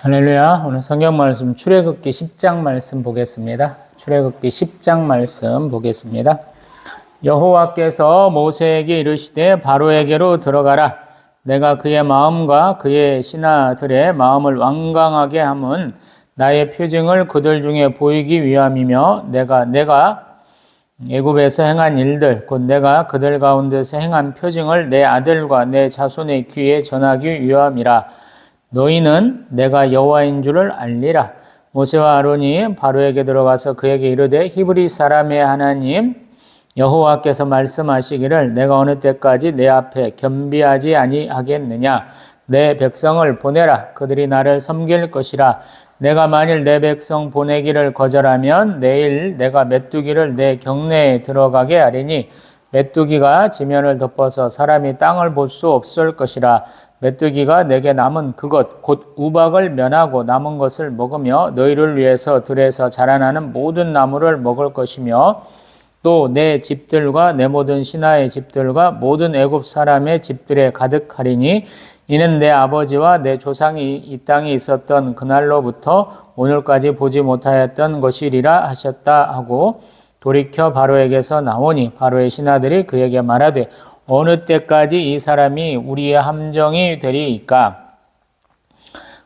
할렐루야. 오늘 성경 말씀 출애굽기 10장 말씀 보겠습니다. 출애굽기 10장 말씀 보겠습니다. 여호와께서 모세에게 이르시되 바로에게로 들어가라. 내가 그의 마음과 그의 신하들의 마음을 완강하게 함은 나의 표징을 그들 중에 보이기 위함이며 내가 애굽에서 행한 일들 곧 내가 그들 가운데서 행한 표징을 내 아들과 내 자손의 귀에 전하기 위함이라. 너희는 내가 여호와인 줄을 알리라. 모세와 아론이 바로에게 들어가서 그에게 이르되 히브리 사람의 하나님 여호와께서 말씀하시기를 내가 어느 때까지 내 앞에 겸비하지 아니하겠느냐. 내 백성을 보내라. 그들이 나를 섬길 것이라. 내가 만일 내 백성 보내기를 거절하면 내일 내가 메뚜기를 내 경내에 들어가게 하리니 메뚜기가 지면을 덮어서 사람이 땅을 볼 수 없을 것이라. 메뚜기가 내게 남은 그것 곧 우박을 면하고 남은 것을 먹으며 너희를 위해서 들에서 자라나는 모든 나무를 먹을 것이며 또 내 집들과 내 모든 신하의 집들과 모든 애굽 사람의 집들에 가득하리니 이는 내 아버지와 내 조상이 이 땅에 있었던 그날로부터 오늘까지 보지 못하였던 것이리라 하셨다 하고 돌이켜 바로에게서 나오니 바로의 신하들이 그에게 말하되 어느 때까지 이 사람이 우리의 함정이 되리이까?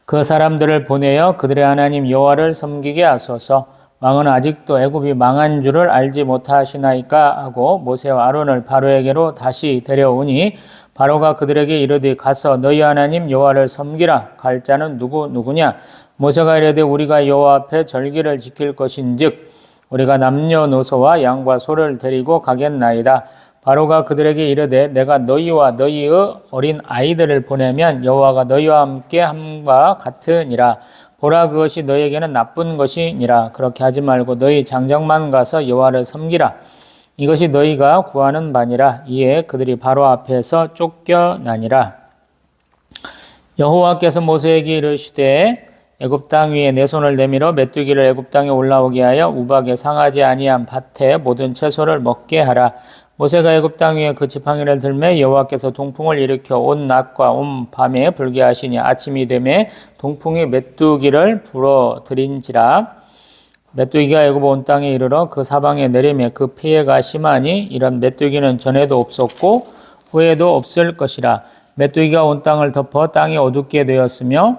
그 사람들을 보내어 그들의 하나님 여호와를 섬기게 하소서. 왕은 아직도 애굽이 망한 줄을 알지 못하시나이까 하고 모세와 아론을 바로에게로 다시 데려오니 바로가 그들에게 이르되 가서 너희 하나님 여호와를 섬기라. 갈 자는 누구냐? 모세가 이르되 우리가 여호와 앞에 절기를 지킬 것인즉 우리가 남녀노소와 양과 소를 데리고 가겠나이다. 바로가 그들에게 이르되 내가 너희와 너희의 어린 아이들을 보내면 여호와가 너희와 함께 함과 같으니라. 보라 그것이 너희에게는 나쁜 것이니라. 그렇게 하지 말고 너희 장정만 가서 여호와를 섬기라. 이것이 너희가 구하는 바니라. 이에 그들이 바로 앞에서 쫓겨나니라. 여호와께서 모세에게 이르시되 애굽 땅 위에 내 손을 내밀어 메뚜기를 애굽 땅에 올라오게 하여 우박에 상하지 아니한 밭에 모든 채소를 먹게 하라. 모세가 애굽 땅 위에 그 지팡이를 들매 여호와께서 동풍을 일으켜 온 낮과 온 밤에 불게 하시니 아침이 되매 동풍이 메뚜기를 불어들인지라. 메뚜기가 애굽 온 땅에 이르러 그 사방에 내리매 그 피해가 심하니 이런 메뚜기는 전에도 없었고 후에도 없을 것이라. 메뚜기가 온 땅을 덮어 땅이 어둡게 되었으며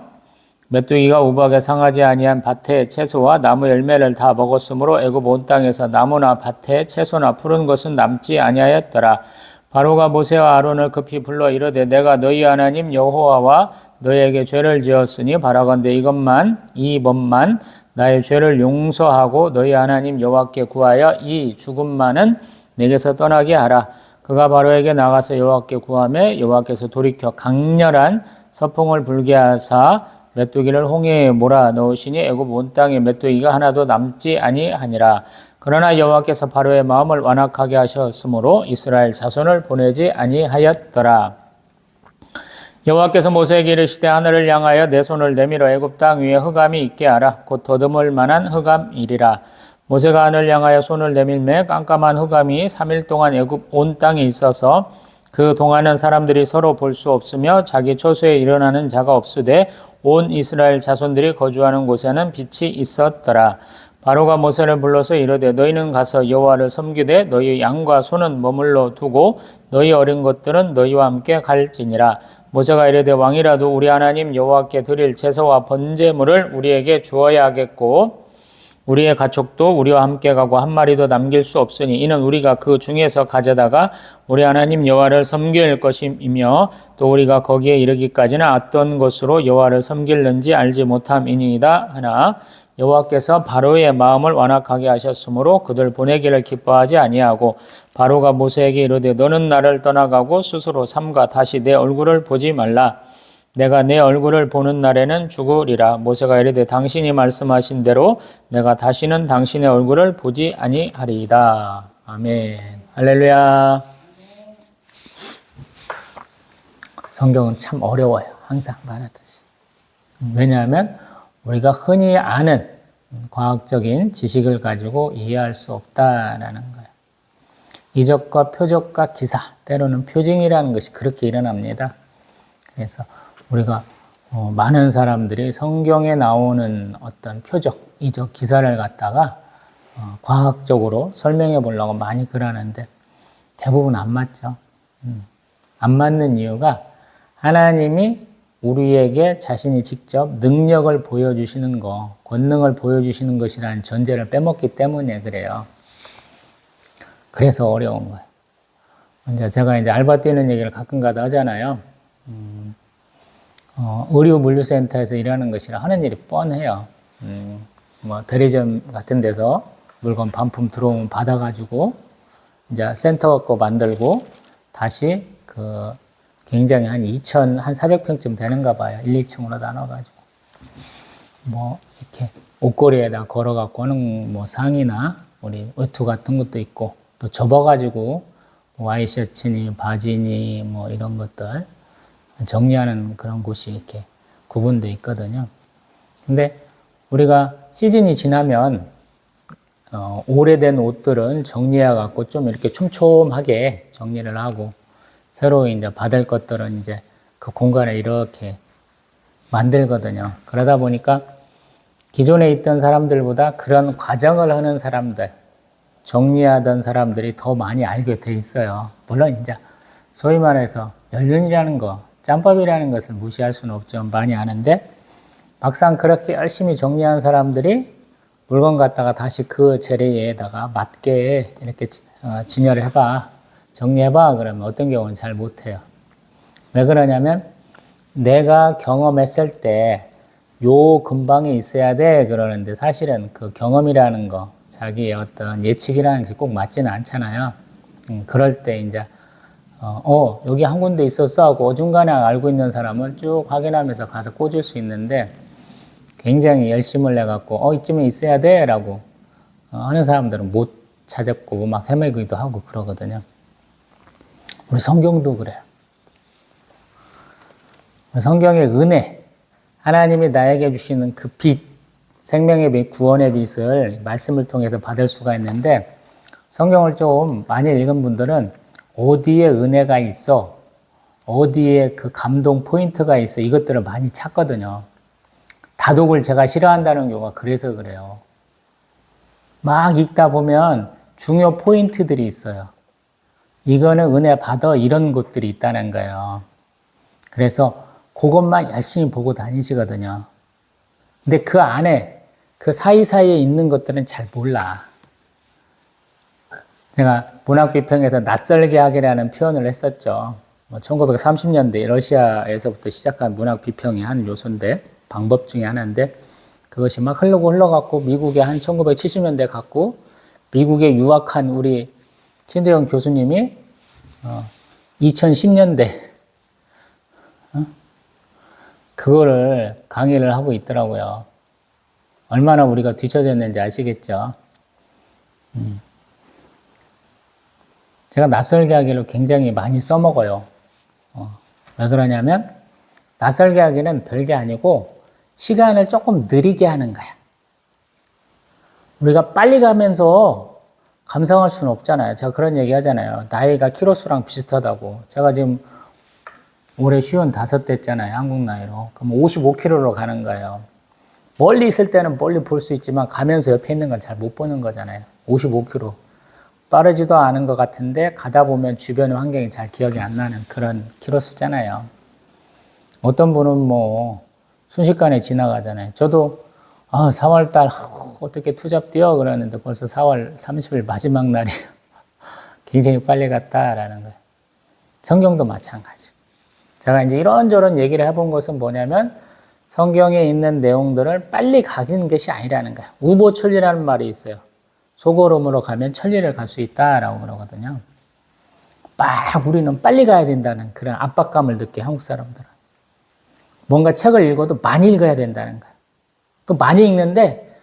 메뚜기가 우박에 상하지 아니한 밭의 채소와 나무 열매를 다 먹었으므로 애굽 온 땅에서 나무나 밭의 채소나 푸른 것은 남지 아니하였더라. 바로가 모세와 아론을 급히 불러 이르되 내가 너희 하나님 여호와와 너희에게 죄를 지었으니 바라건대 이번만 나의 죄를 용서하고 너희 하나님 여호와께 구하여 이 죽음만은 내게서 떠나게 하라. 그가 바로에게 나가서 여호와께 구하매 여호와께서 돌이켜 강렬한 서풍을 불게 하사 메뚜기를 홍해에 몰아 넣으시니 애굽 온 땅에 메뚜기가 하나도 남지 아니하니라. 그러나 여호와께서 바로의 마음을 완악하게 하셨으므로 이스라엘 자손을 보내지 아니하였더라. 여호와께서 모세에게 이르시되 하늘을 향하여 내 손을 내밀어 애굽 땅 위에 흑암이 있게 하라. 곧 더듬을 만한 흑암이리라. 모세가 하늘을 향하여 손을 내밀매 깜깜한 흑암이 3일 동안 애굽 온 땅에 있어서 그 동안은 사람들이 서로 볼 수 없으며 자기 처소에 일어나는 자가 없으되 온 이스라엘 자손들이 거주하는 곳에는 빛이 있었더라. 바로가 모세를 불러서 이르되 너희는 가서 여호와를 섬기되 너희 양과 소는 머물러 두고 너희 어린 것들은 너희와 함께 갈지니라. 모세가 이르되 왕이라도 우리 하나님 여호와께 드릴 제사와 번제물을 우리에게 주어야 하겠고 우리의 가축도 우리와 함께 가고 한 마리도 남길 수 없으니 이는 우리가 그 중에서 가져다가 우리 하나님 여호와를 섬길 것이며 또 우리가 거기에 이르기까지는 어떤 것으로 여호와를 섬길는지 알지 못함이니이다 하나 여호와께서 바로의 마음을 완악하게 하셨으므로 그들 보내기를 기뻐하지 아니하고 바로가 모세에게 이르되 너는 나를 떠나가고 스스로 삼가 다시 내 얼굴을 보지 말라. 내가 내 얼굴을 보는 날에는 죽으리라. 모세가 이르되 당신이 말씀하신 대로 내가 다시는 당신의 얼굴을 보지 아니하리이다. 아멘. 할렐루야. 성경은 참 어려워요. 항상 말하듯이. 왜냐하면 우리가 흔히 아는 과학적인 지식을 가지고 이해할 수 없다라는 거예요. 이적과 표적과 기사, 때로는 표징이라는 것이 그렇게 일어납니다. 그래서 우리가 많은 사람들이 성경에 나오는 어떤 표적이적 기사를 갖다가 과학적으로 설명해 보려고 많이 그러는데 대부분 안 맞죠. 안 맞는 이유가 하나님이 우리에게 자신이 직접 능력을 보여주시는 거, 권능을 보여주시는 것이라는 전제를 빼먹기 때문에 그래요. 그래서 어려운 거예요. 이제 제가 이제 알바 뛰는 얘기를 가끔가다 하잖아요. 의류 물류센터에서 일하는 것이라 하는 일이 뻔해요. 뭐 대리점 같은 데서 물건 반품 들어오면 받아가지고 이제 센터 거 만들고 다시 굉장히 한 400평쯤 되는가 봐요. 1, 2층으로 나눠가지고. 뭐, 이렇게 옷걸이에다 걸어갖고 하는 뭐 상의나 우리 외투 같은 것도 있고 또 접어가지고 와이셔츠니 바지니 뭐 이런 것들 정리하는 그런 곳이 이렇게 구분되어 있거든요. 근데 우리가 시즌이 지나면 오래된 옷들은 정리해갖고 좀 이렇게 촘촘하게 정리를 하고 새로 이제 받을 것들은 이제 그 공간에 이렇게 만들거든요. 그러다 보니까 기존에 있던 사람들보다 그런 과정을 하는 사람들, 정리하던 사람들이 더 많이 알게 돼 있어요. 물론 이제 소위 말해서 연륜이라는 거, 짬밥이라는 것을 무시할 수는 없죠. 많이 아는데 막상 그렇게 열심히 정리한 사람들이 물건 갖다가 다시 그 재래에다가 맞게 이렇게 진열을 해봐, 정리해봐 그러면 어떤 경우는 잘 못해요. 왜 그러냐면 내가 경험했을 때 요 근방에 있어야 돼 그러는데 사실은 그 경험이라는 거, 자기의 어떤 예측이라는 게 꼭 맞지는 않잖아요. 그럴 때 이제 여기 한 군데 있었어 하고 어중간에 알고 있는 사람은 쭉 확인하면서 가서 꽂을 수 있는데 굉장히 열심을 내갖고 이쯤에 있어야 돼 라고 하는 사람들은 못 찾았고 막 헤매기도 하고 그러거든요. 우리 성경도 그래요. 성경의 은혜, 하나님이 나에게 주시는 그 빛, 생명의 빛, 구원의 빛을 말씀을 통해서 받을 수가 있는데 성경을 좀 많이 읽은 분들은 어디에 은혜가 있어, 어디에 그 감동 포인트가 있어 이것들을 많이 찾거든요. 다독을 제가 싫어한다는 경우가 그래서 그래요. 막 읽다 보면 중요 포인트들이 있어요. 이거는 은혜 받아 이런 것들이 있다는 거예요. 그래서 그것만 열심히 보고 다니시거든요. 근데 그 안에 그 사이사이에 있는 것들은 잘 몰라. 제가 문학비평에서 낯설게 하기라는 표현을 했었죠. 1930년대 러시아에서부터 시작한 문학비평의 한 요소인데 방법 중에 하나인데 그것이 막 흘러갖고 미국에 한 1970년대 갔고 미국에 유학한 우리 신대영 교수님이 2010년대 그거를 강의를 하고 있더라고요. 얼마나 우리가 뒤처졌는지 아시겠죠? 제가 낯설게 하기를 굉장히 많이 써먹어요. 왜 그러냐면 낯설게 하기는 별게 아니고 시간을 조금 느리게 하는 거야. 우리가 빨리 가면서 감상할 수는 없잖아요. 제가 그런 얘기 하잖아요. 나이가 키로수랑 비슷하다고. 제가 지금 올해 55 됐잖아요. 한국 나이로. 그럼 55km로 가는 거예요. 멀리 있을 때는 멀리 볼 수 있지만 가면서 옆에 있는 건 잘 못 보는 거잖아요. 55km. 빠르지도 않은 것 같은데 가다 보면 주변의 환경이 잘 기억이 안 나는 그런 키로수잖아요. 어떤 분은 뭐 순식간에 지나가잖아요. 저도 4월달 어떻게 투잡 뛰어 그러는데 벌써 4월 30일 마지막 날이에요. 굉장히 빨리 갔다라는 거예요. 성경도 마찬가지. 제가 이제 이런저런 얘기를 해본 것은 뭐냐면 성경에 있는 내용들을 빨리 가는 것이 아니라는 거예요. 우보천리라는 말이 있어요. 소걸음으로 가면 천리를 갈 수 있다라고 그러거든요. 막 우리는 빨리 가야 된다는 그런 압박감을 느껴 한국 사람들은. 뭔가 책을 읽어도 많이 읽어야 된다는 거예요. 또 많이 읽는데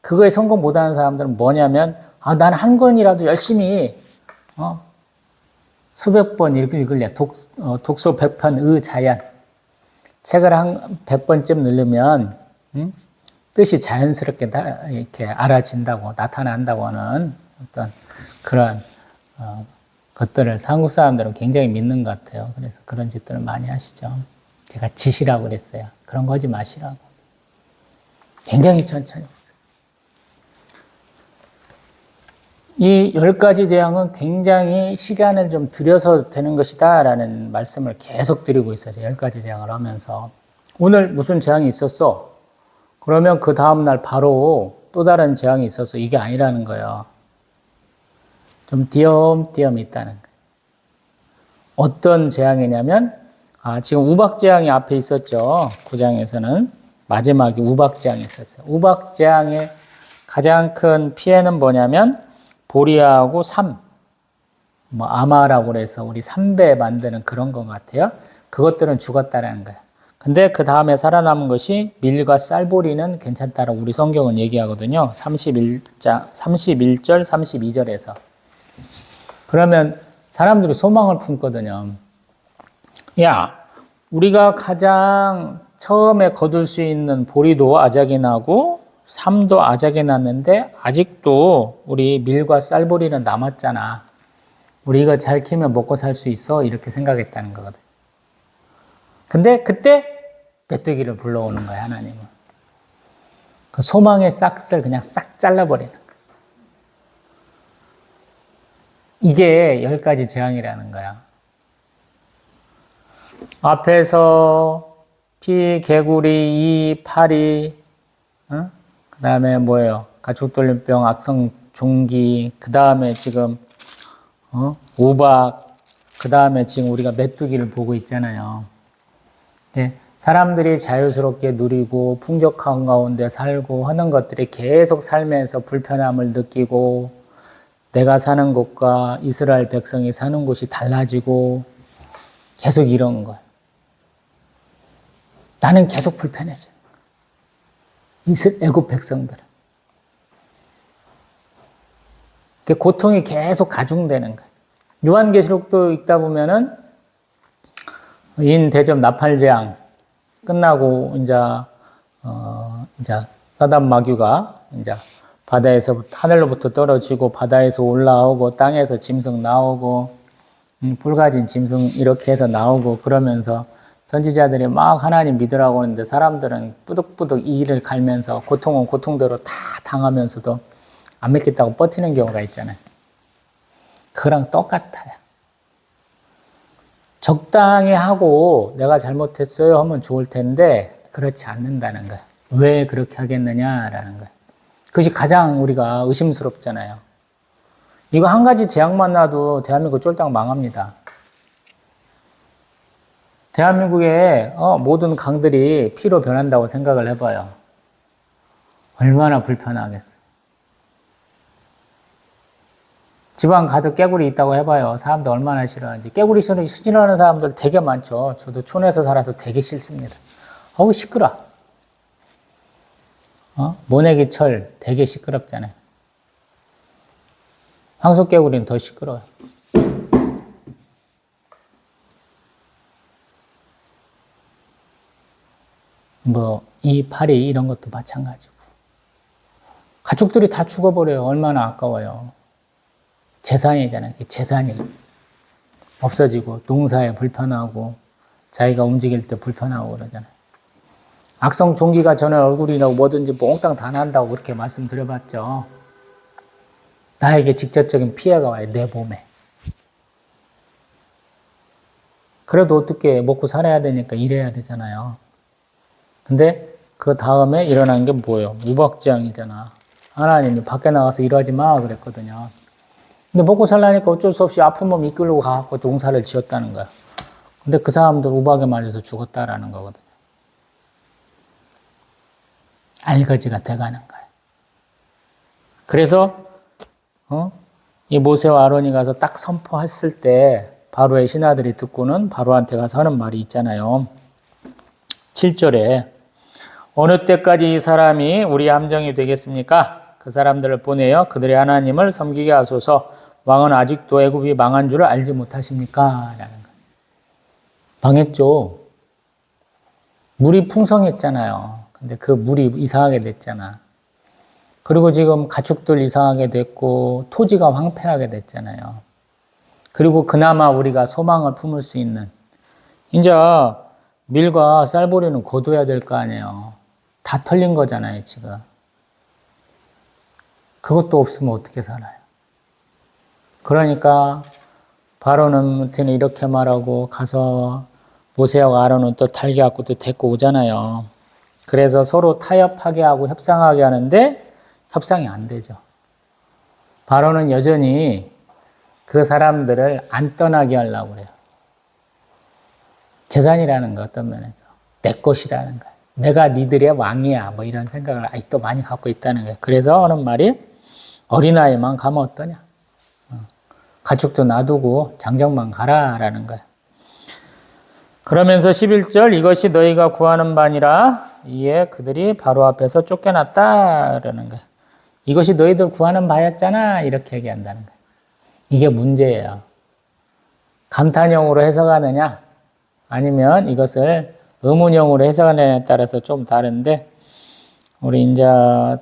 그거에 성공 못하는 사람들은 뭐냐면 난 한 권이라도 열심히 수백 번 읽을래. 독서 100편 의자연. 책을 한 100번쯤 누르면 뜻이 자연스럽게 이렇게 알아진다고 나타난다고 하는 어떤 그런 것들을 한국 사람들은 굉장히 믿는 것 같아요. 그래서 그런 짓들을 많이 하시죠. 제가 지시라고 그랬어요. 그런 거 하지 마시라고. 굉장히 천천히. 이 10가지 재앙은 굉장히 시간을 좀 들여서 되는 것이다 라는 말씀을 계속 드리고 있어요. 10가지 재앙을 하면서. 오늘 무슨 재앙이 있었어? 그러면 그 다음날 바로 또 다른 재앙이 있었어. 이게 아니라는 거예요. 좀 띄엄띄엄 있다는 거예요. 어떤 재앙이냐면, 지금 우박재앙이 앞에 있었죠. 9장에서는. 마지막에 우박재앙이 있었어요. 우박재앙의 가장 큰 피해는 뭐냐면, 보리아하고 삼, 아마라고 그래서 우리 삼배 만드는 그런 것 같아요. 그것들은 죽었다라는 거예요. 근데 그 다음에 살아남은 것이 밀과 쌀보리는 괜찮다라고 우리 성경은 얘기하거든요. 31절, 32절에서. 그러면 사람들이 소망을 품거든요. 야, 우리가 가장 처음에 거둘 수 있는 보리도 아작이 나고 삼도 아작이 났는데 아직도 우리 밀과 쌀보리는 남았잖아. 우리 이거 잘 키면 먹고 살 수 있어. 이렇게 생각했다는 거거든. 근데 그때 메뚜기를 불러오는 거야, 하나님은. 그 소망의 싹을 그냥 싹 잘라버리는 거야. 이게 10가지 재앙이라는 거야. 앞에서 피, 개구리, 이, 파리, 그 다음에 뭐예요? 가축돌림병, 악성 종기, 그 다음에 지금, 우박, 그 다음에 지금 우리가 메뚜기를 보고 있잖아요. 네, 사람들이 자유스럽게 누리고 풍족한 가운데 살고 하는 것들이 계속 살면서 불편함을 느끼고 내가 사는 곳과 이스라엘 백성이 사는 곳이 달라지고 계속 이런 거예요. 나는 계속 불편해져. 애굽 백성들은. 그 고통이 계속 가중되는 거예요. 요한계시록도 읽다 보면은 인대접 나팔재앙 끝나고 이제 사단 마귀가 이제 바다에서 하늘로부터 떨어지고 바다에서 올라오고 땅에서 짐승 나오고 뿔 가진 짐승 이렇게 해서 나오고 그러면서 선지자들이 막 하나님 믿으라고 하는데 사람들은 뿌득뿌득 이 일을 갈면서 고통은 고통대로 다 당하면서도 안 믿겠다고 버티는 경우가 있잖아요. 그거랑 똑같아요. 적당히 하고 내가 잘못했어요 하면 좋을 텐데 그렇지 않는다는 거예요. 왜 그렇게 하겠느냐라는 거예요. 그것이 가장 우리가 의심스럽잖아요. 이거 한 가지 재앙만 나도 대한민국 쫄딱 망합니다. 대한민국의 모든 강들이 피로 변한다고 생각을 해봐요. 얼마나 불편하겠어요. 집안 가득 깨구리 있다고 해봐요. 사람들 얼마나 싫어하는지. 깨구리 싫어하는 사람들 되게 많죠. 저도 촌에서 살아서 되게 싫습니다. 어우 시끄러. 모내기 철 되게 시끄럽잖아요. 황소깨구리는 더 시끄러워요. 이 파리 이런 것도 마찬가지고. 가축들이 다 죽어버려요. 얼마나 아까워요. 재산이잖아요. 재산이 없어지고 농사에 불편하고 자기가 움직일 때 불편하고 그러잖아요. 악성 종기가 전에 얼굴이 나고 뭐든지 몽땅 다 난다고 그렇게 말씀드려봤죠. 나에게 직접적인 피해가 와요. 내 몸에. 그래도 어떻게 먹고 살아야 되니까 일해야 되잖아요. 근데 그 다음에 일어난 게 뭐예요? 우박재앙이잖아. 하나님이 밖에 나가서 일하지 마 그랬거든요. 근데 먹고 살라니까 어쩔 수 없이 아픈 몸 이끌고 가갖고 농사를 지었다는 거야. 근데 그 사람들 우박에 맞아서 죽었다라는 거거든요. 알거지가 돼가는 거예요. 그래서 이 모세와 아론이 가서 딱 선포했을 때 바로의 신하들이 듣고는 바로한테 가서 하는 말이 있잖아요. 7절에 어느 때까지 이 사람이 우리 함정이 되겠습니까? 그 사람들을 보내어 그들의 하나님을 섬기게 하소서. 왕은 아직도 애굽이 망한 줄을 알지 못하십니까? 라는 거예요. 망했죠. 물이 풍성했잖아요. 근데 그 물이 이상하게 됐잖아. 그리고 지금 가축들 이상하게 됐고 토지가 황폐하게 됐잖아요. 그리고 그나마 우리가 소망을 품을 수 있는 이제 밀과 쌀보리는 거둬야 될 거 아니에요. 다 털린 거잖아요, 지금. 그것도 없으면 어떻게 살아요? 그러니까 바로는 이렇게 말하고 가서 모세하고 아론은 또 달겨갖고 또 데리고 오잖아요. 그래서 서로 타협하게 하고 협상하게 하는데 협상이 안 되죠. 바로는 여전히 그 사람들을 안 떠나게 하려고 그래요. 재산이라는 거 어떤 면에서 내 것이라는 거예요. 내가 니들의 왕이야 뭐 이런 생각을 아직도 많이 갖고 있다는 거예요. 그래서 하는 말이 어린아이만 가면 어떠냐. 가축도 놔두고 장정만 가라라는 거예요. 그러면서 11절 이것이 너희가 구하는 바니라 이에 그들이 바로 앞에서 쫓겨났다라는 거예요. 이것이 너희들 구하는 바였잖아 이렇게 얘기한다는 거예요. 이게 문제예요. 감탄형으로 해석하느냐 아니면 이것을 의문형으로 해석하느냐에 따라서 좀 다른데 우리 이제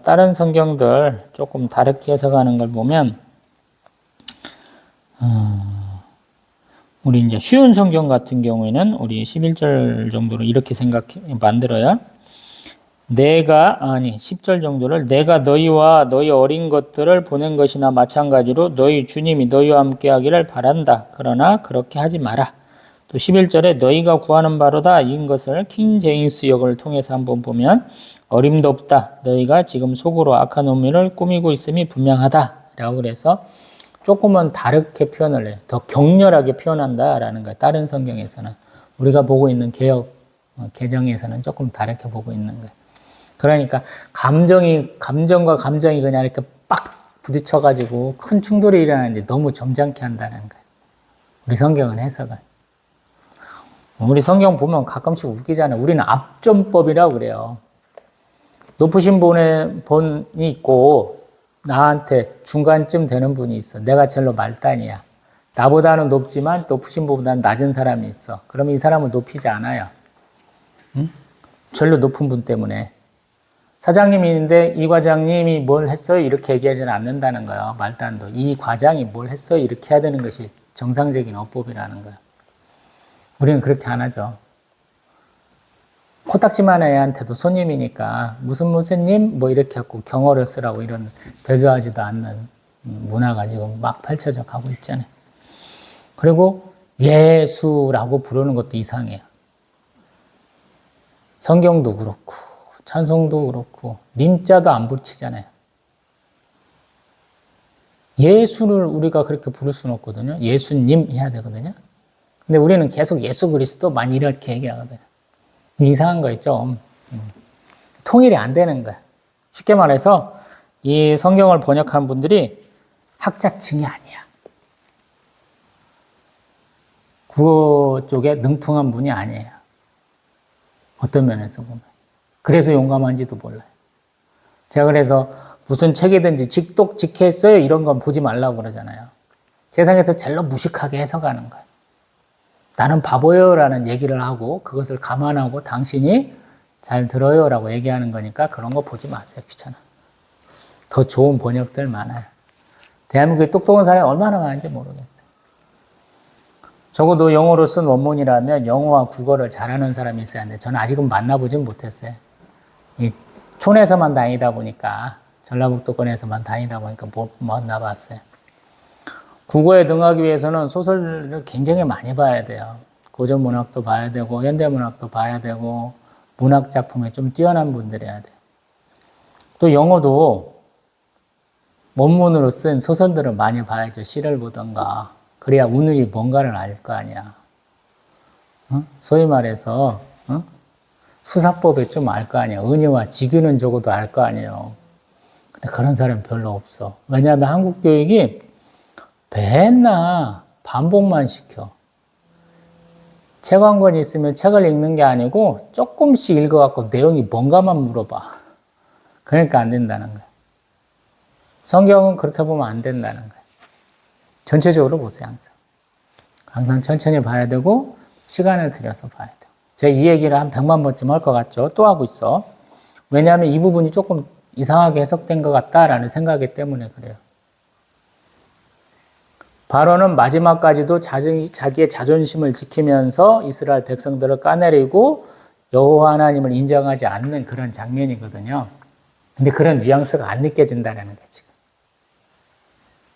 다른 성경들 조금 다르게 해석하는 걸 보면 우리 이제 쉬운 성경 같은 경우에는 우리 11절 정도로 이렇게 만들어요. 10절 정도를 내가 너희와 너희 어린 것들을 보낸 것이나 마찬가지로 너희 주님이 너희와 함께 하기를 바란다. 그러나 그렇게 하지 마라. 또 11절에 너희가 구하는 바로다 인 것을 킹 제임스 역을 통해서 한번 보면 어림도 없다. 너희가 지금 속으로 악한 의미를 꾸미고 있음이 분명하다. 라고 그래서 조금은 다르게 표현을 해요. 더 격렬하게 표현한다라는 거예요. 다른 성경에서는. 우리가 보고 있는 개역 개정에서는 조금 다르게 보고 있는 거예요. 그러니까 감정과 감정이 그냥 이렇게 빡 부딪혀가지고 큰 충돌이 일어나는데 너무 점잖게 한다는 거예요. 우리 성경은 해석은. 우리 성경 보면 가끔씩 웃기잖아요. 우리는 압존법이라고 그래요. 높으신 분이 있고 나한테 중간쯤 되는 분이 있어. 내가 제일로 말단이야. 나보다는 높지만 높으신 분보다는 낮은 사람이 있어. 그러면 이 사람을 높이지 않아요. 응? 제일로 높은 분 때문에. 사장님이 있는데 이 과장님이 뭘 했어요? 이렇게 얘기하지는 않는다는 거예요. 말단도. 이 과장이 뭘 했어요? 이렇게 해야 되는 것이 정상적인 어법이라는 거예요. 우리는 그렇게 안 하죠. 코딱지만 애한테도 손님이니까 무슨 님 뭐 이렇게 하고 경어를 쓰라고 이런 대조하지도 않는 문화가 지금 막 펼쳐져 가고 있잖아요. 그리고 예수라고 부르는 것도 이상해요. 성경도 그렇고 찬송도 그렇고 님자도 안 붙이잖아요. 예수를 우리가 그렇게 부를 수는 없거든요. 예수님 해야 되거든요. 근데 우리는 계속 예수 그리스도만 이렇게 얘기하거든요. 이상한 거 있죠. 통일이 안 되는 거야. 쉽게 말해서 이 성경을 번역한 분들이 학자층이 아니야. 국어 쪽에 능통한 분이 아니에요. 어떤 면에서 보면. 그래서 용감한지도 몰라요. 제가 그래서 무슨 책이든지 직독직했어요 이런 건 보지 말라고 그러잖아요. 세상에서 제일 무식하게 해석하는 거예요. 나는 바보예요 라는 얘기를 하고 그것을 감안하고 당신이 잘 들어요 라고 얘기하는 거니까 그런 거 보지 마세요. 귀찮아. 더 좋은 번역들 많아요. 대한민국에 똑똑한 사람이 얼마나 많은지 모르겠어요. 적어도 영어로 쓴 원문이라면 영어와 국어를 잘하는 사람이 있어야 하는데 저는 아직은 만나보진 못했어요. 이 촌에서만 다니다 보니까 전라북도권에서만 다니다 보니까 못 만나봤어요. 국어에 능하기 위해서는 소설을 굉장히 많이 봐야 돼요. 고전문학도 봐야 되고 현대문학도 봐야 되고 문학작품에 좀 뛰어난 분들이어야 돼요. 또 영어도 원문으로 쓴 소설들을 많이 봐야죠. 시를 보던가. 그래야 오늘이 뭔가를 알 거 아니야. 소위 말해서 수사법에 좀 알 거 아니야. 은유와 직유는 적어도 알 거 아니에요. 근데 그런 사람이 별로 없어. 왜냐하면 한국 교육이 맨날 반복만 시켜. 책 한 권 있으면 책을 읽는 게 아니고 조금씩 읽어갖고 내용이 뭔가만 물어봐. 그러니까 안 된다는 거야. 성경은 그렇게 보면 안 된다는 거야. 전체적으로 보세요, 항상. 항상 천천히 봐야 되고 시간을 들여서 봐야 돼요. 제가 이 얘기를 한 100만 번쯤 할 것 같죠? 또 하고 있어. 왜냐하면 이 부분이 조금 이상하게 해석된 것 같다라는 생각이 때문에 그래요. 바로는 마지막까지도 자기의 자존심을 지키면서 이스라엘 백성들을 까내리고 여호와 하나님을 인정하지 않는 그런 장면이거든요. 근데 그런 뉘앙스가 안 느껴진다는 거지.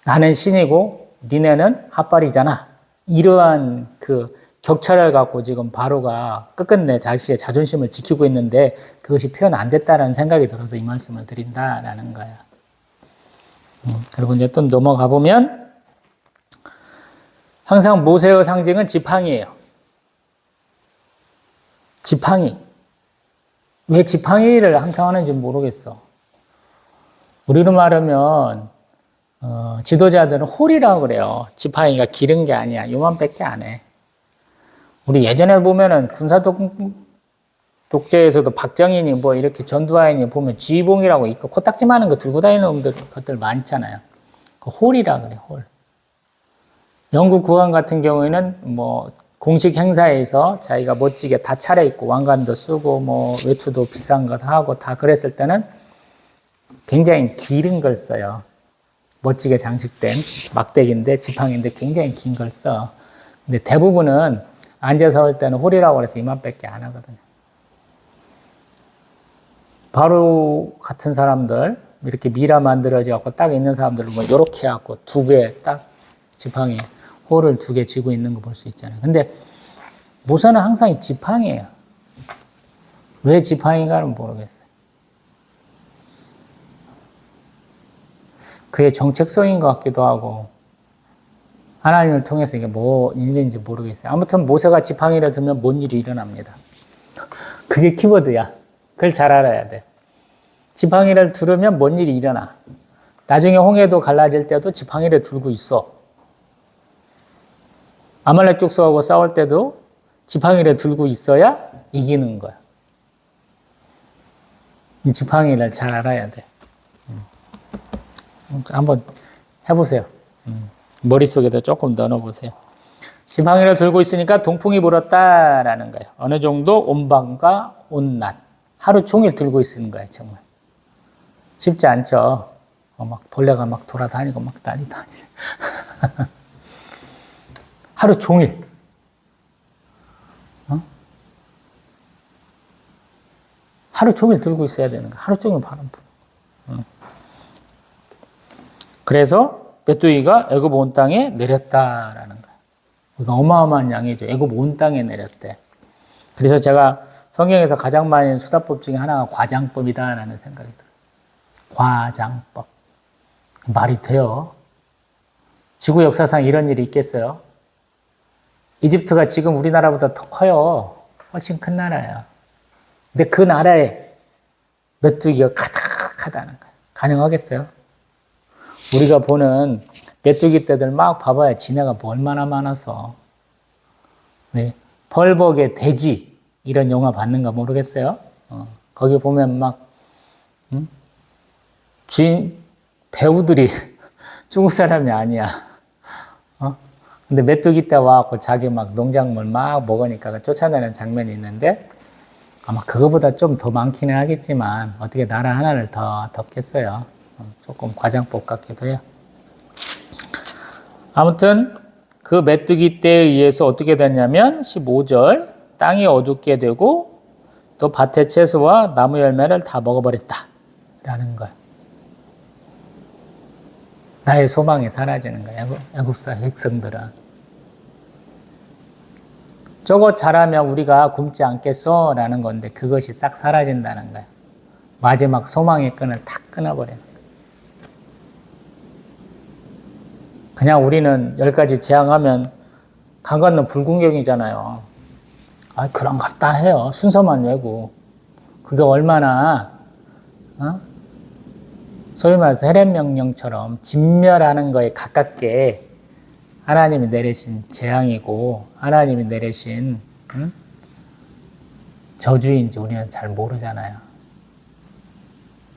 나는 신이고 니네는 핫발이잖아. 이러한 그 격차를 갖고 지금 바로가 끝끝내 자신의 자존심을 지키고 있는데 그것이 표현 안 됐다는 생각이 들어서 이 말씀을 드린다라는 거야. 그리고 이제 또 넘어가 보면 항상 모세의 상징은 지팡이에요. 지팡이. 왜 지팡이를 항상 하는지 모르겠어. 우리로 말하면 지도자들은 홀이라고 그래요. 지팡이가 기른 게 아니야. 요만밖에 안 해. 우리 예전에 보면은 독재에서도 박정희니 뭐 이렇게 전두환이 보면 쥐봉이라고 있고 코딱지 많은 거 들고 다니는 것들 많잖아요. 그 홀이라 그래, 홀. 영국 국왕 같은 경우에는 뭐 공식 행사에서 자기가 멋지게 다 차려입고 왕관도 쓰고 뭐 외투도 비싼 것 하고 다 그랬을 때는 굉장히 길은 걸 써요. 멋지게 장식된 막대기인데 지팡이인데 굉장히 긴 걸 써. 근데 대부분은 앉아서 할 때는 홀이라고 해서 이만밖에 안 하거든요. 바로 같은 사람들 이렇게 미라 만들어져 갖고 딱 있는 사람들은 뭐 이렇게 해갖고 두 개 딱 지팡이 홀을 두 개 쥐고 있는 거 볼 수 있잖아요. 근데 모세는 항상 지팡이에요. 왜 지팡이인가는 모르겠어요. 그의 정책성인 것 같기도 하고 하나님을 통해서 이게 뭐 일인지 모르겠어요. 아무튼 모세가 지팡이를 들면 뭔 일이 일어납니다. 그게 키워드야. 그걸 잘 알아야 돼. 지팡이를 들으면 뭔 일이 일어나. 나중에 홍해도 갈라질 때도 지팡이를 들고 있어. 아말렉 족속하고 싸울 때도 지팡이를 들고 있어야 이기는 거야. 이 지팡이를 잘 알아야 돼. 한번 해보세요. 머릿속에도 조금 넣어보세요. 지팡이를 들고 있으니까 동풍이 불었다라는 거예요. 어느 정도 온밤과 온낮. 하루 종일 들고 있는 거예요, 정말. 쉽지 않죠. 막 벌레가 막 돌아다니고 막 난리도 아니네. 하루 종일. 하루 종일 들고 있어야 되는 거야. 하루 종일 바람 불어. 그래서 메뚜기가 애굽 온 땅에 내렸다라는 거예요. 이거 어마어마한 양이죠. 애굽 온 땅에 내렸대. 그래서 제가 성경에서 가장 많이 수다법 중에 하나가 과장법이다라는 생각이 들어요. 과장법. 말이 돼요? 지구 역사상 이런 일이 있겠어요? 이집트가 지금 우리나라보다 더 커요. 훨씬 큰 나라예요. 근데 그 나라에 메뚜기가 가득하다는 거예요. 가능하겠어요? 우리가 보는 메뚜기 떼들 막 봐봐야 지네가 뭐 얼마나 많아서. 네. 벌벅의 돼지 이런 영화 봤는가 모르겠어요. 거기 보면 막 주인 배우들이 중국 사람이 아니야. 근데 메뚜기 떼 와갖고 자기 막 농작물 막 먹으니까 쫓아내는 장면이 있는데 아마 그거보다 좀 더 많기는 하겠지만 어떻게 나라 하나를 더 덮겠어요. 조금 과장법 같기도 해요. 아무튼 그 메뚜기 떼에 의해서 어떻게 됐냐면 15절 땅이 어둡게 되고 또 밭의 채소와 나무 열매를 다 먹어버렸다 라는 거예요. 나의 소망이 사라지는 거예요. 애굽사 백성들은. 저거 잘하면 우리가 굶지 않겠어 라는 건데 그것이 싹 사라진다는 거예요. 마지막 소망의 끈을 탁 끊어버리는 거예요. 그냥 우리는 10가지 재앙하면 강 건너 불구경이잖아요. 그런갑다 해요. 순서만 외고. 그게 얼마나 소위 말해서 헤렛명령처럼 진멸하는 거에 가깝게 하나님이 내리신 재앙이고 하나님이 내리신 저주인지 우리는 잘 모르잖아요.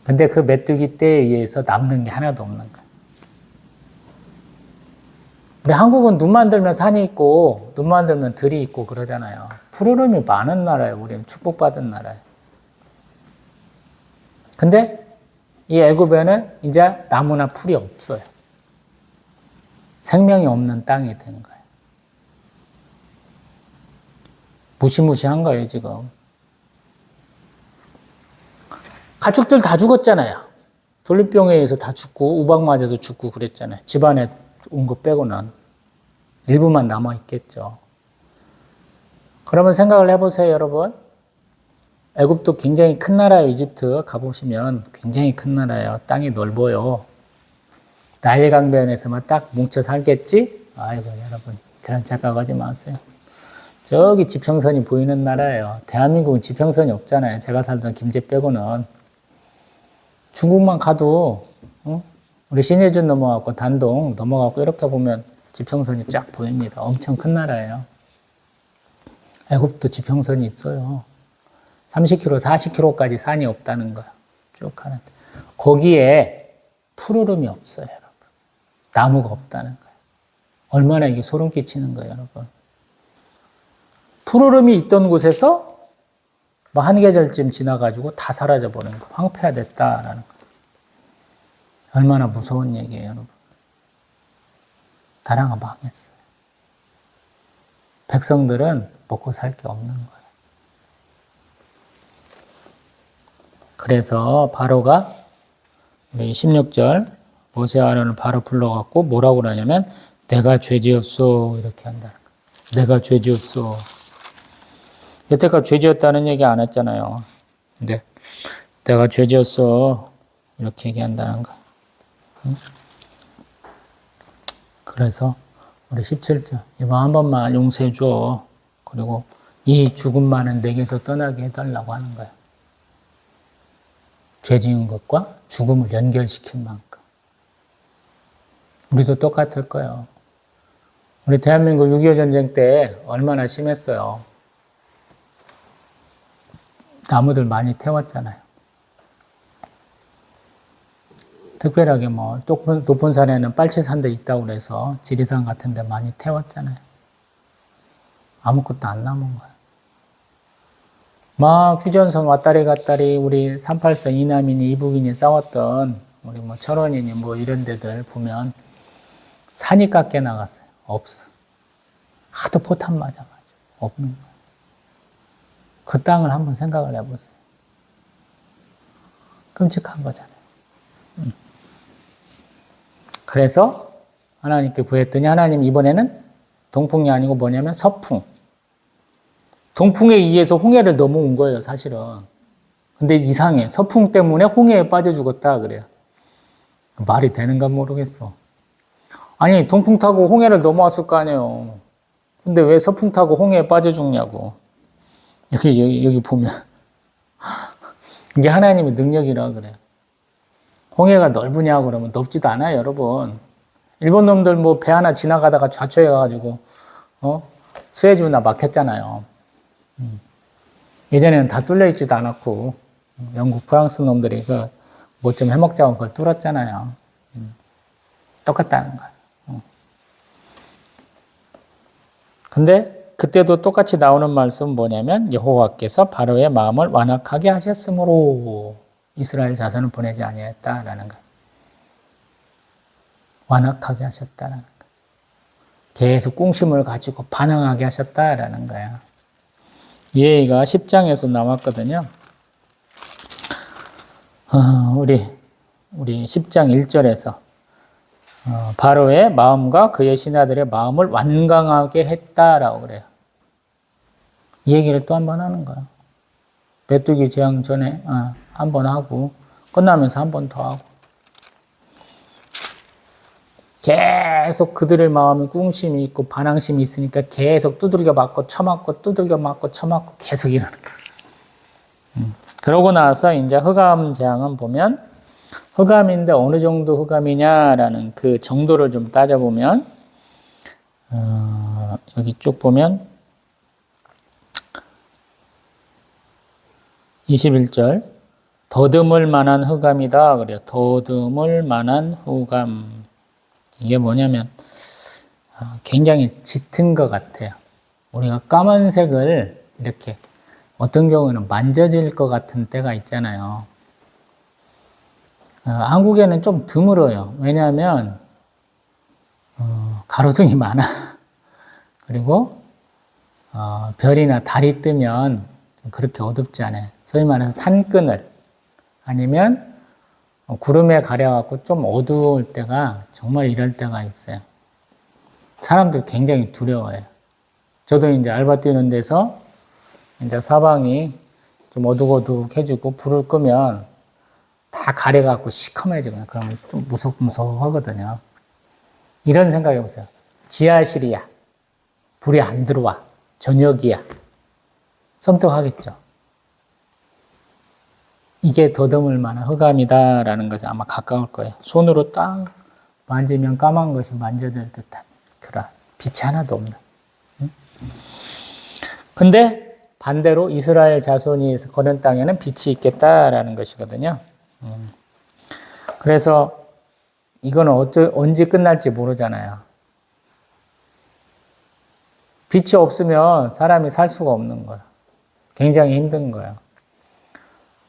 근데 그 메뚜기 떼에 의해서 남는 게 하나도 없는 거예요. 우리 한국은 눈만 들면 산이 있고 눈만 들면 들이 있고 그러잖아요. 푸르름이 많은 나라예요. 우리는 축복받은 나라예요. 근데 이 애굽에는 이제 나무나 풀이 없어요. 생명이 없는 땅이 된 거예요. 무시무시한 거예요, 지금. 가축들 다 죽었잖아요. 돌림병에 의해서 다 죽고 우박 맞아서 죽고 그랬잖아요. 집안에 온 거 빼고는 일부만 남아 있겠죠. 그러면 생각을 해보세요, 여러분. 애굽도 굉장히 큰 나라예요. 이집트 가보시면 굉장히 큰 나라예요. 땅이 넓어요. 나일 강변에서만 딱 뭉쳐 살겠지? 아이고, 여러분, 그런 착각하지 마세요. 저기 지평선이 보이는 나라예요. 대한민국은 지평선이 없잖아요. 제가 살던 김제 빼고는. 중국만 가도 우리 신해준 넘어가고 단동 넘어가고 이렇게 보면 지평선이 쫙 보입니다. 엄청 큰 나라예요. 애굽도 지평선이 있어요. 30km, 40km까지 산이 없다는 거야. 쭉 가는데. 거기에 푸르름이 없어요, 여러분. 나무가 없다는 거예요. 얼마나 이게 소름 끼치는 거예요, 여러분. 푸르름이 있던 곳에서 뭐 한 계절쯤 지나가지고 다 사라져버린 거. 황폐화됐다라는 거. 얼마나 무서운 얘기예요, 여러분. 나라가 망했어요. 백성들은 먹고 살 게 없는 거예요. 그래서 바로가 우리 16절 모세와 아론을 바로 불러갖고 뭐라고 그러냐면 내가 죄지었소 이렇게 한다는 거예요. 내가 죄지었소. 여태까지 죄지었다는 얘기 안 했잖아요. 근데 내가 죄지었어 이렇게 얘기한다는 거예요. 그래서 우리 17절 이번 한 번만 용서해 줘. 그리고 이 죽음만은 내게서 떠나게 해달라고 하는 거예요. 죄 지은 것과 죽음을 연결시킨 만큼. 우리도 똑같을 거예요. 우리 대한민국 6.25 전쟁 때 얼마나 심했어요. 나무들 많이 태웠잖아요. 특별하게 뭐 높은 산에는 빨치산도 있다고 그래서 지리산 같은 데 많이 태웠잖아요. 아무것도 안 남은 거예요. 막 휴전선 왔다리 갔다리 우리 384 이남인이 이북인이 싸웠던 우리 뭐 철원이니 뭐 이런 데들 보면 산이 깎여 나갔어요. 없어. 하도 포탄 맞아가지고 없는 거예요. 그 땅을 한번 생각을 해보세요. 끔찍한 거잖아요. 그래서 하나님께 구했더니 하나님 이번에는 동풍이 아니고 뭐냐면 서풍. 동풍에 의해서 홍해를 넘어온 거예요, 사실은. 근데 이상해. 서풍 때문에 홍해에 빠져 죽었다 그래요. 말이 되는가 모르겠어. 아니, 동풍 타고 홍해를 넘어왔을 거 아니에요. 근데 왜 서풍 타고 홍해에 빠져 죽냐고. 여기 보면. 이게 하나님의 능력이라 그래요. 홍해가 넓으냐고 그러면 넓지도 않아요, 여러분. 일본 놈들 뭐 배 하나 지나가다가 좌초해가지고, 수에즈나 막혔잖아요. 예전에는 다 뚫려있지도 않았고, 영국, 프랑스 놈들이 뭐 좀 해먹자고 그걸 뚫었잖아요. 똑같다는 거예요. 근데 그때도 똑같이 나오는 말씀은 뭐냐면 여호와께서 바로의 마음을 완악하게 하셨으므로 이스라엘 자손을 보내지 아니했다라는 거예요. 완악하게 하셨다라는 거예요. 계속 꿍심을 가지고 반항하게 하셨다라는 거예요. 이 얘기가 10장에서 나왔거든요. 우리 10장 1절에서 바로의 마음과 그의 신하들의 마음을 완강하게 했다라고 그래요. 이 얘기를 또 한 번 하는 거예요. 메뚜기 재앙 전에 한 번 하고 끝나면서 한 번 더 하고 계속 그들의 마음에 꿍심이 있고 반항심이 있으니까 계속 두들겨 맞고 쳐맞고 두들겨 맞고 쳐맞고 계속 이러는 거예요. 그러고 나서 이제 흑암 재앙은 보면 흑암인데 어느 정도 흑암이냐라는 그 정도를 좀 따져보면 여기 쭉 보면 21절 더듬을 만한 흑암이다 그래요. 더듬을 만한 흑암. 이게 뭐냐면 굉장히 짙은 것 같아요. 우리가 까만색을 이렇게 어떤 경우에는 만져질 것 같은 때가 있잖아요. 한국에는 좀 드물어요. 왜냐하면 가로등이 많아. 그리고 별이나 달이 뜨면 그렇게 어둡지 않아요. 소위 말해서 산끈을 아니면 구름에 가려갖고 좀 어두울 때가 정말 이럴 때가 있어요. 사람들 굉장히 두려워해요. 저도 이제 알바 뛰는 데서 이제 사방이 좀 어둑어둑해지고 불을 끄면 다 가려갖고 시커매지거든요. 그러면 좀 무섭무섭하거든요. 이런 생각해 보세요. 지하실이야. 불이 안 들어와. 저녁이야. 섬뜩하겠죠. 이게 더듬을 만한 흑암이다라는 것에 아마 가까울 거예요. 손으로 딱 만지면 까만 것이 만져질 듯한 그런 빛이 하나도 없는. 근데 반대로 이스라엘 자손이 거는 땅에는 빛이 있겠다라는 것이거든요. 그래서 이거는 언제 끝날지 모르잖아요. 빛이 없으면 사람이 살 수가 없는 거예요. 굉장히 힘든 거예요.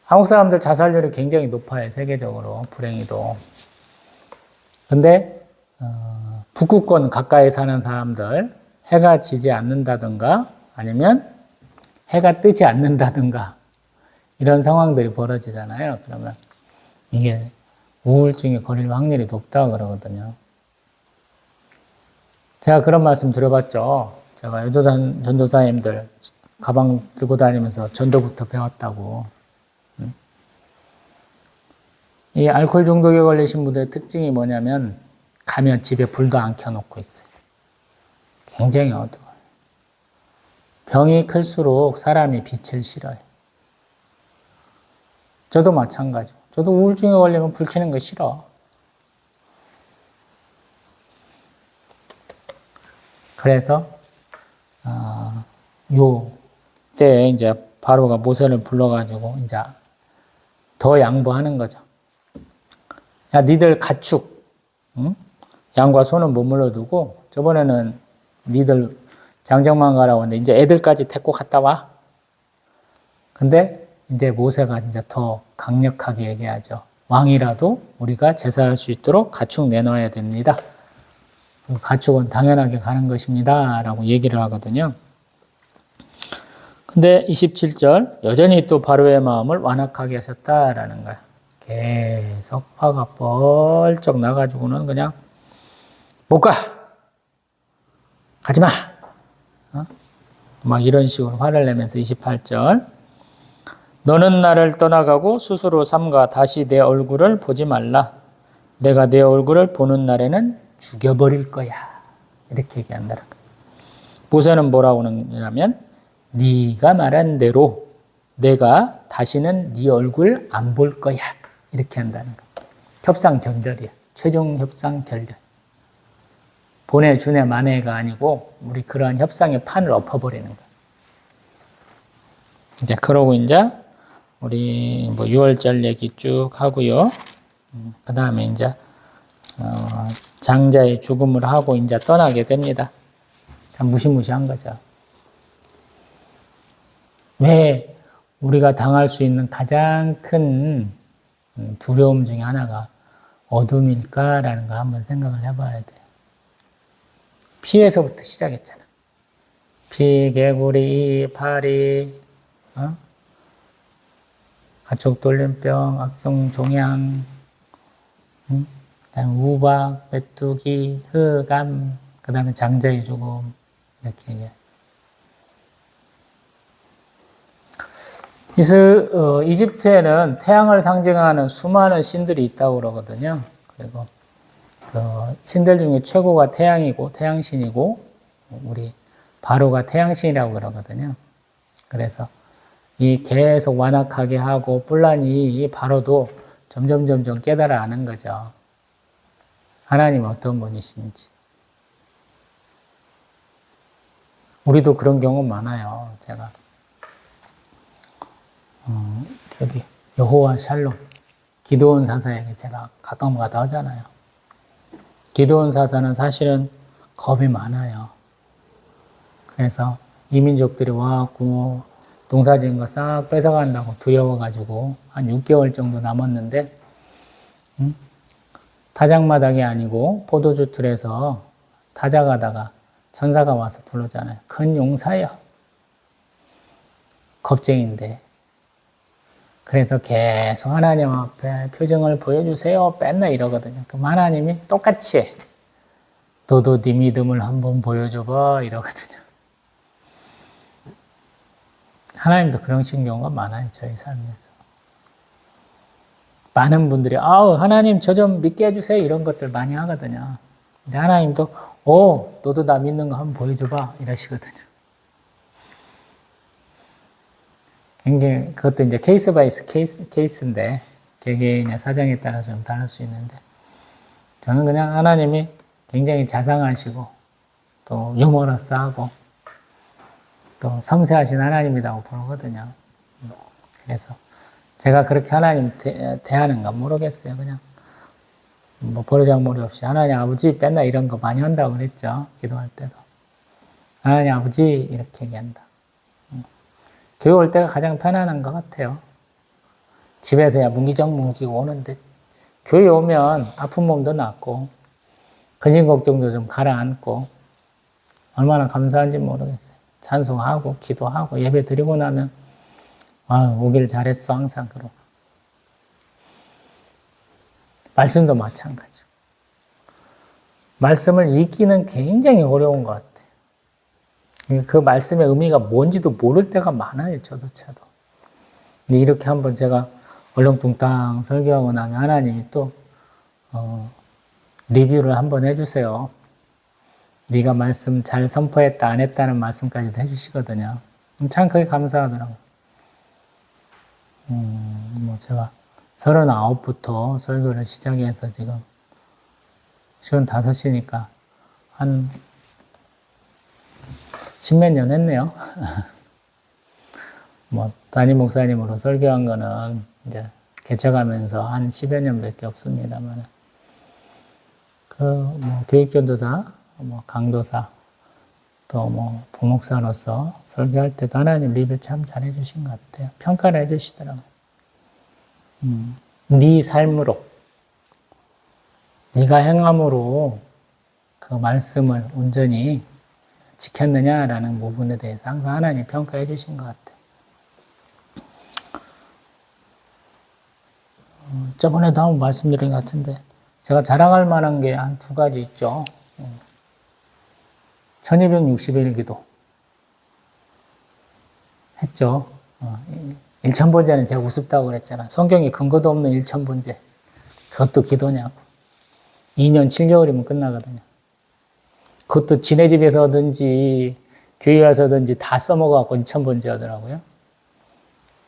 한국 사람들 자살률이 굉장히 높아요. 세계적으로. 불행히도. 근데 북극권 가까이 사는 사람들 해가 지지 않는다든가 아니면 해가 뜨지 않는다든가 이런 상황들이 벌어지잖아요. 그러면 이게 우울증에 걸릴 확률이 높다고 그러거든요. 제가 그런 말씀 드려봤죠. 제가 여조산 전도사님들 가방 들고 다니면서 전도부터 배웠다고. 이 알코올 중독에 걸리신 분들의 특징이 뭐냐면 가면 집에 불도 안 켜놓고 있어요. 굉장히 어두워요. 병이 클수록 사람이 빛을 싫어요. 저도 마찬가지고. 저도 우울증에 걸리면 불 켜는 거 싫어. 그래서 요때 이제 바로가 모세를 불러가지고 이제 더 양보하는 거죠. 야, 니들 가축, 응? 양과 소는 머물러 두고 저번에는 니들 장정만 가라고 했는데 이제 애들까지 데리고 갔다 와. 근데 이제 모세가 이제 더 강력하게 얘기하죠. 왕이라도 우리가 제사할 수 있도록 가축 내놔야 됩니다. 가축은 당연하게 가는 것입니다. 라고 얘기를 하거든요. 근데 27절, 여전히 또 바로의 마음을 완악하게 하셨다라는 거예요. 계속 화가 뻘쩍 나가지고는 그냥 못 가! 가지 마! 막 이런 식으로 화를 내면서 28절, 너는 나를 떠나가고 스스로 삼가 다시 내 얼굴을 보지 말라. 내가 내 얼굴을 보는 날에는 죽여버릴 거야. 이렇게 얘기한다는 거예요. 모세는 뭐라고 하냐면 네가 말한 대로 내가 다시는 네 얼굴 안 볼 거야. 이렇게 한다는 거예요. 협상 결렬이야. 최종 협상 결렬. 보내 주네 마네가 아니고 우리 그러한 협상의 판을 엎어버리는 거예요. 이제 그러고 이제 우리 뭐 6월절 얘기 쭉 하고요. 그 다음에 이제 장자의 죽음을 하고 이제 떠나게 됩니다. 참 무시무시한 거죠. 왜 우리가 당할 수 있는 가장 큰 두려움 중에 하나가 어둠일까라는 거 한번 생각을 해봐야 돼요. 피에서부터 시작했잖아. 피, 개구리, 파리, 가축 돌림병, 악성 종양, 그다음에 우박, 메뚜기, 흑암, 그 다음에 장자의 죽음 이렇게 얘기해요. 이집트에는 태양을 상징하는 수많은 신들이 있다고 그러거든요. 그리고 그 신들 중에 최고가 태양이고 태양신이고 우리 바로가 태양신이라고 그러거든요. 그래서 이 계속 완악하게 하고 뿔라니 이 바로도 점점 깨달아 아는 거죠. 하나님 어떤 분이신지. 우리도 그런 경우 많아요. 제가 여기 여호와 샬롬 기드온 사사에게 제가 가끔 가다 하잖아요. 기드온 사사는 사실은 겁이 많아요. 그래서 이민족들이 와갖고 농사 지은 거 싹 뺏어간다고 두려워가지고 한 6개월 정도 남았는데 타작마당이 아니고 포도주 틀에서 타작하다가 천사가 와서 부르잖아요. 큰 용사여. 겁쟁인데. 그래서 계속 하나님 앞에 표정을 보여주세요. 맨날 이러거든요. 그럼 하나님이 똑같이 해. 너도 네 믿음을 한번 보여줘봐. 이러거든요. 하나님도 그런 식인 경우가 많아요. 저희 삶에서. 많은 분들이 하나님 저 좀 믿게 해주세요. 이런 것들 많이 하거든요. 근데 하나님도 너도 나 믿는 거 한번 보여줘봐. 이러시거든요. 굉장히 그것도 이제 케이스 바이 케이스인데 개개인의 사정에 따라 좀 다를 수 있는데 저는 그냥 하나님이 굉장히 자상하시고 또 유머러스하고 또 섬세하신 하나님이라고 부르거든요. 그래서 제가 그렇게 하나님 대하는가 모르겠어요. 그냥 뭐 버르장머리 없이 하나님 아버지 맨날 이런 거 많이 한다고 그랬죠. 기도할 때도. 하나님 아버지 이렇게 얘기한다. 교회 올 때가 가장 편안한 것 같아요. 집에서야 문기적 오는데 교회 오면 아픈 몸도 낫고 근심 걱정도 좀 가라앉고 얼마나 감사한지 모르겠어요. 찬송하고 기도하고 예배 드리고 나면 오길 잘했어 항상 그러고. 말씀도 마찬가지고. 말씀을 읽기는 굉장히 어려운 것 같아요. 그 말씀의 의미가 뭔지도 모를 때가 많아요. 저도. 근데 이렇게 한번 제가 얼렁뚱땅 설교하고 나면 하나님이 또 리뷰를 한번 해주세요. 네가 말씀 잘 선포했다 안 했다는 말씀까지도 해주시거든요. 참 그게 감사하더라고요. 제가 39부터 설교를 시작해서 지금 55이니까 한 10몇 년 했네요. 담임 목사님으로 설교한 거는 이제 개척하면서 한 10여 년밖에 없습니다만, 교육전도사, 강도사, 또 부목사로서 설교할 때도 하나님 리뷰 참 잘해주신 것 같아요. 평가를 해주시더라고요. 네 삶으로, 네가 행함으로 그 말씀을 온전히 지켰느냐라는 부분에 대해서 항상 하나님 평가해 주신 것 같아요. 저번에도 한번 말씀드린 것 같은데 제가 자랑할 만한 게 한 두 가지 있죠. 1260일 기도 했죠. 1000번제는 제가 우습다고 그랬잖아. 성경에 근거도 없는 1000번제. 그것도 기도냐고. 2년 7개월이면 끝나거든요. 그것도 지네 집에서든지 교회 와서든지 다 써먹어갖고 2000번째 하더라고요.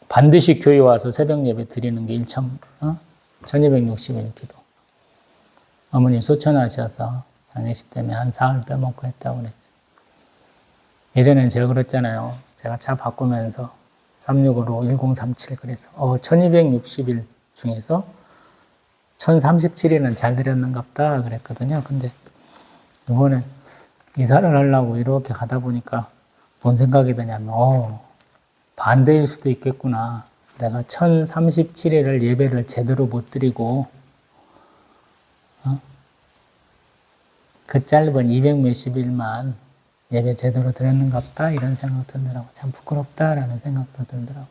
반드시 교회 와서 새벽 예배 드리는 게 1260일 기도. 어머님 소천하셔서 장례식 때문에 한 사흘 빼먹고 했다고 그랬죠. 예전엔 제가 그랬잖아요. 제가 차 바꾸면서 365, 1037 그래서 1260일 중에서 1037일은 잘 드렸는갑다 그랬거든요. 근데 이번에 이사를 하려고 이렇게 가다 보니까 뭔 생각이 드냐면 반대일 수도 있겠구나. 내가 1037일을 예배를 제대로 못 드리고 그 짧은 200 몇십 일만 예배 제대로 드렸는갑다 이런 생각 들더라고. 참 부끄럽다라는 생각도 들더라고.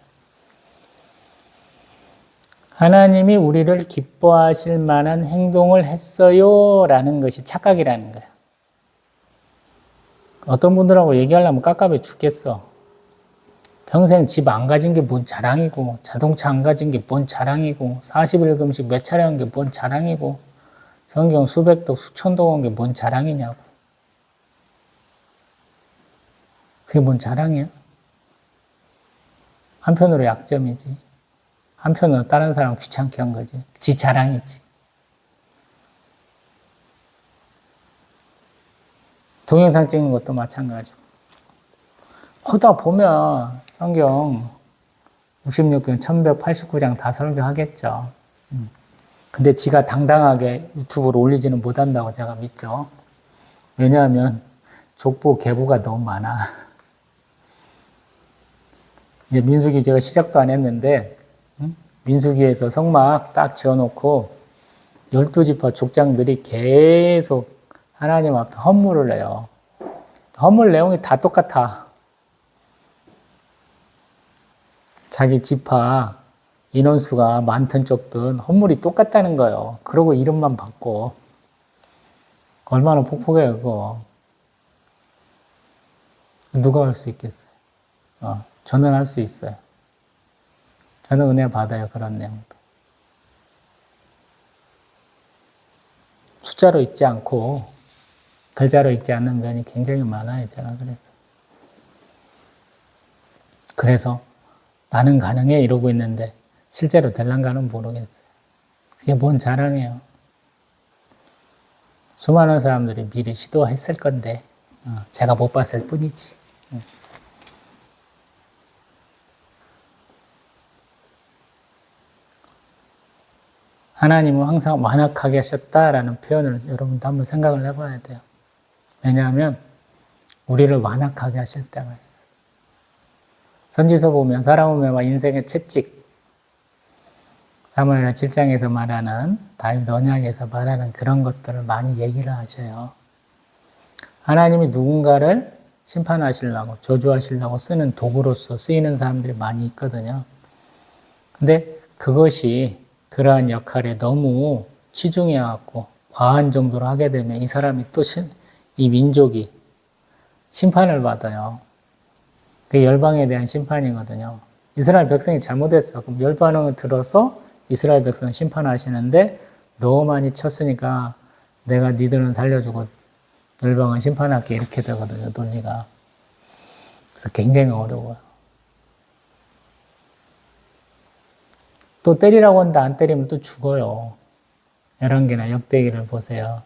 하나님이 우리를 기뻐하실 만한 행동을 했어요 라는 것이 착각이라는 거야. 어떤 분들하고 얘기하려면 깝깝해 죽겠어. 평생 집 안 가진 게 뭔 자랑이고, 자동차 안 가진 게 뭔 자랑이고, 40일 금식 몇 차례 한 게 뭔 자랑이고, 성경 수백 독 수천 독 한 게 뭔 자랑이냐고. 그게 뭔 자랑이야? 한편으로 약점이지. 한편으로 다른 사람 귀찮게 한 거지. 지 자랑이지. 동영상 찍는 것도 마찬가지고. 하다 보면 성경 66권 1189장 다 설교하겠죠. 근데 지가 당당하게 유튜브로 올리지는 못한다고 제가 믿죠. 왜냐하면 족보 계보가 너무 많아. 이제 민수기 제가 시작도 안 했는데 민수기에서 성막 딱 지어놓고 12지파 족장들이 계속 하나님 앞에 헌물을 내요. 헌물 내용이 다 똑같아. 자기 지파 인원수가 많든 적든 헌물이 똑같다는 거예요. 그러고 이름만 바꿔. 얼마나 폭폭해요, 그거. 누가 할 수 있겠어요? 저는 할 수 있어요. 저는 은혜 받아요, 그런 내용도. 숫자로 읽지 않고 글자로 읽지 않는 면이 굉장히 많아요, 제가 그래서 나는 가능해 이러고 있는데 실제로 될란가는 모르겠어요. 그게 뭔 자랑이에요. 수많은 사람들이 미리 시도했을 건데 제가 못 봤을 뿐이지. 하나님은 항상 완악하게 하셨다라는 표현을 여러분도 한번 생각을 해봐야 돼요. 왜냐하면 우리를 완악하게 하실 때가 있어요. 선지서 보면 사람의 인생의 채찍, 사무엘하 7장에서 말하는 다윗 언약에서 말하는 그런 것들을 많이 얘기를 하셔요. 하나님이 누군가를 심판하시려고 저주하시려고 쓰는 도구로서 쓰이는 사람들이 많이 있거든요. 근데 그것이 그러한 역할에 너무 치중해갖고 과한 정도로 하게 되면 이 사람이 또 이 민족이 심판을 받아요. 그게 열방에 대한 심판이거든요. 이스라엘 백성이 잘못했어. 그럼 열방을 들어서 이스라엘 백성 심판하시는데 너무 많이 쳤으니까 내가 니들은 살려주고 열방은 심판할게 이렇게 되거든요. 논리가. 그래서 굉장히 어려워요. 또 때리라고 한다 안 때리면 또 죽어요. 열왕기나 역대기를 보세요.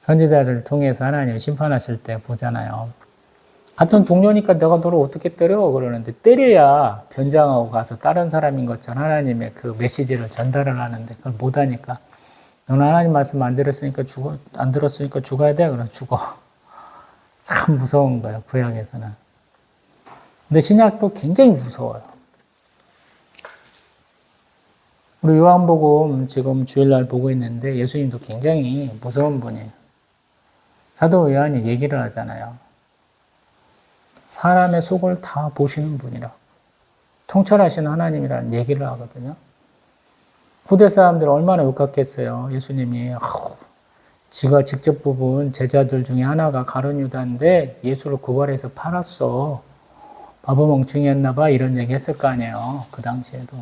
선지자를 통해서 하나님 심판하실 때 보잖아요. 같은 동료니까 내가 너를 어떻게 때려? 그러는데 때려야 변장하고 가서 다른 사람인 것처럼 하나님의 그 메시지를 전달을 하는데 그걸 못하니까 너는 하나님 말씀 안 들었으니까 안 들었으니까 죽어야 돼? 그럼 죽어. 참 무서운 거예요. 구약에서는. 근데 신약도 굉장히 무서워요. 우리 요한복음 지금 주일날 보고 있는데 예수님도 굉장히 무서운 분이에요. 사도 요한이 얘기를 하잖아요. 사람의 속을 다 보시는 분이라. 통찰하시는 하나님이라는 얘기를 하거든요. 후대 사람들 얼마나 욕했겠어요. 예수님이 지가 직접 뽑은 제자들 중에 하나가 가룟 유다인데 예수를 고발해서 팔았어. 바보 멍충이였나 봐 이런 얘기 했을 거 아니에요. 그 당시에도.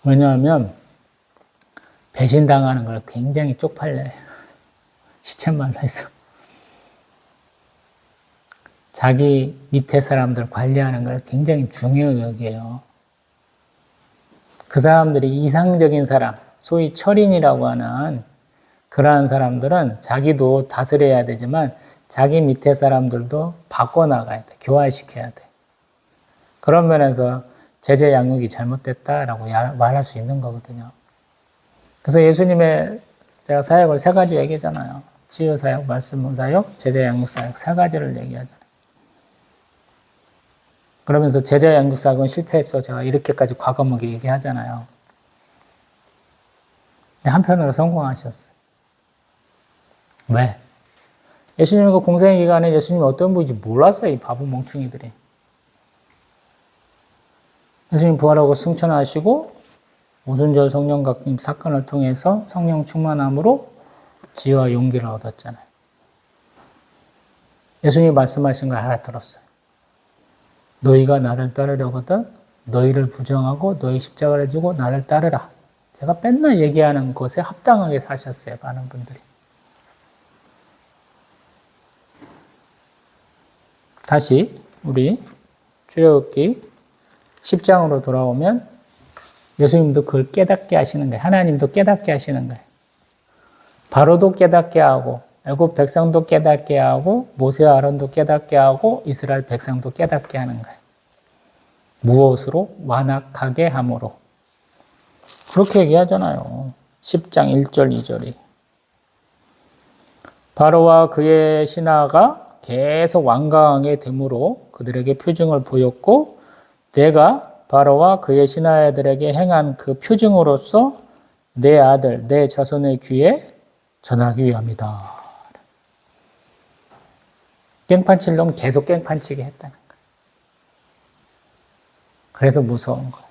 왜냐하면 배신당하는 걸 굉장히 쪽팔려요. 시쳇말로 해서. 자기 밑에 사람들 관리하는 걸 굉장히 중요하게 여겨요. 그 사람들이 이상적인 사람, 소위 철인이라고 하는 그러한 사람들은 자기도 다스려야 되지만 자기 밑에 사람들도 바꿔나가야 돼. 교화시켜야 돼. 그런 면에서 제재 양육이 잘못됐다라고 말할 수 있는 거거든요. 그래서 예수님의 제가 사역을 3가지 얘기하잖아요. 치유사역, 말씀사역, 제재 양육사역 3가지를 얘기하잖아요. 그러면서 제자 양육사역은 실패했어. 제가 이렇게까지 과감하게 얘기하잖아요. 근데 한편으로 성공하셨어요. 왜? 예수님과 공생의 기간에 예수님이 어떤 분인지 몰랐어요. 이 바보 멍충이들이. 예수님 부활하고 승천하시고 오순절 성령 강림 사건을 통해서 성령 충만함으로 지혜와 용기를 얻었잖아요. 예수님이 말씀하신 걸 알아들었어요. 너희가 나를 따르려거든 너희를 부정하고 너희 십자가를 지고 나를 따르라. 제가 맨날 얘기하는 것에 합당하게 사셨어요. 많은 분들이. 다시 우리 출애굽기 10장으로 돌아오면 예수님도 그걸 깨닫게 하시는 거예요. 하나님도 깨닫게 하시는 거예요. 바로도 깨닫게 하고 애굽 백성도 깨닫게 하고 모세와 아론도 깨닫게 하고 이스라엘 백성도 깨닫게 하는 거예요. 무엇으로? 완악하게 함으로. 그렇게 얘기하잖아요. 10장 1절 2절이. 바로와 그의 신하가 계속 완강하게 됨으로 그들에게 표징을 보였고 내가 바로와 그의 신하들에게 행한 그 표징으로서 내 아들, 내 자손의 귀에 전하기 위함이다. 깽판 칠 놈은 계속 깽판 치게 했다는 거예요. 그래서 무서운 거예요.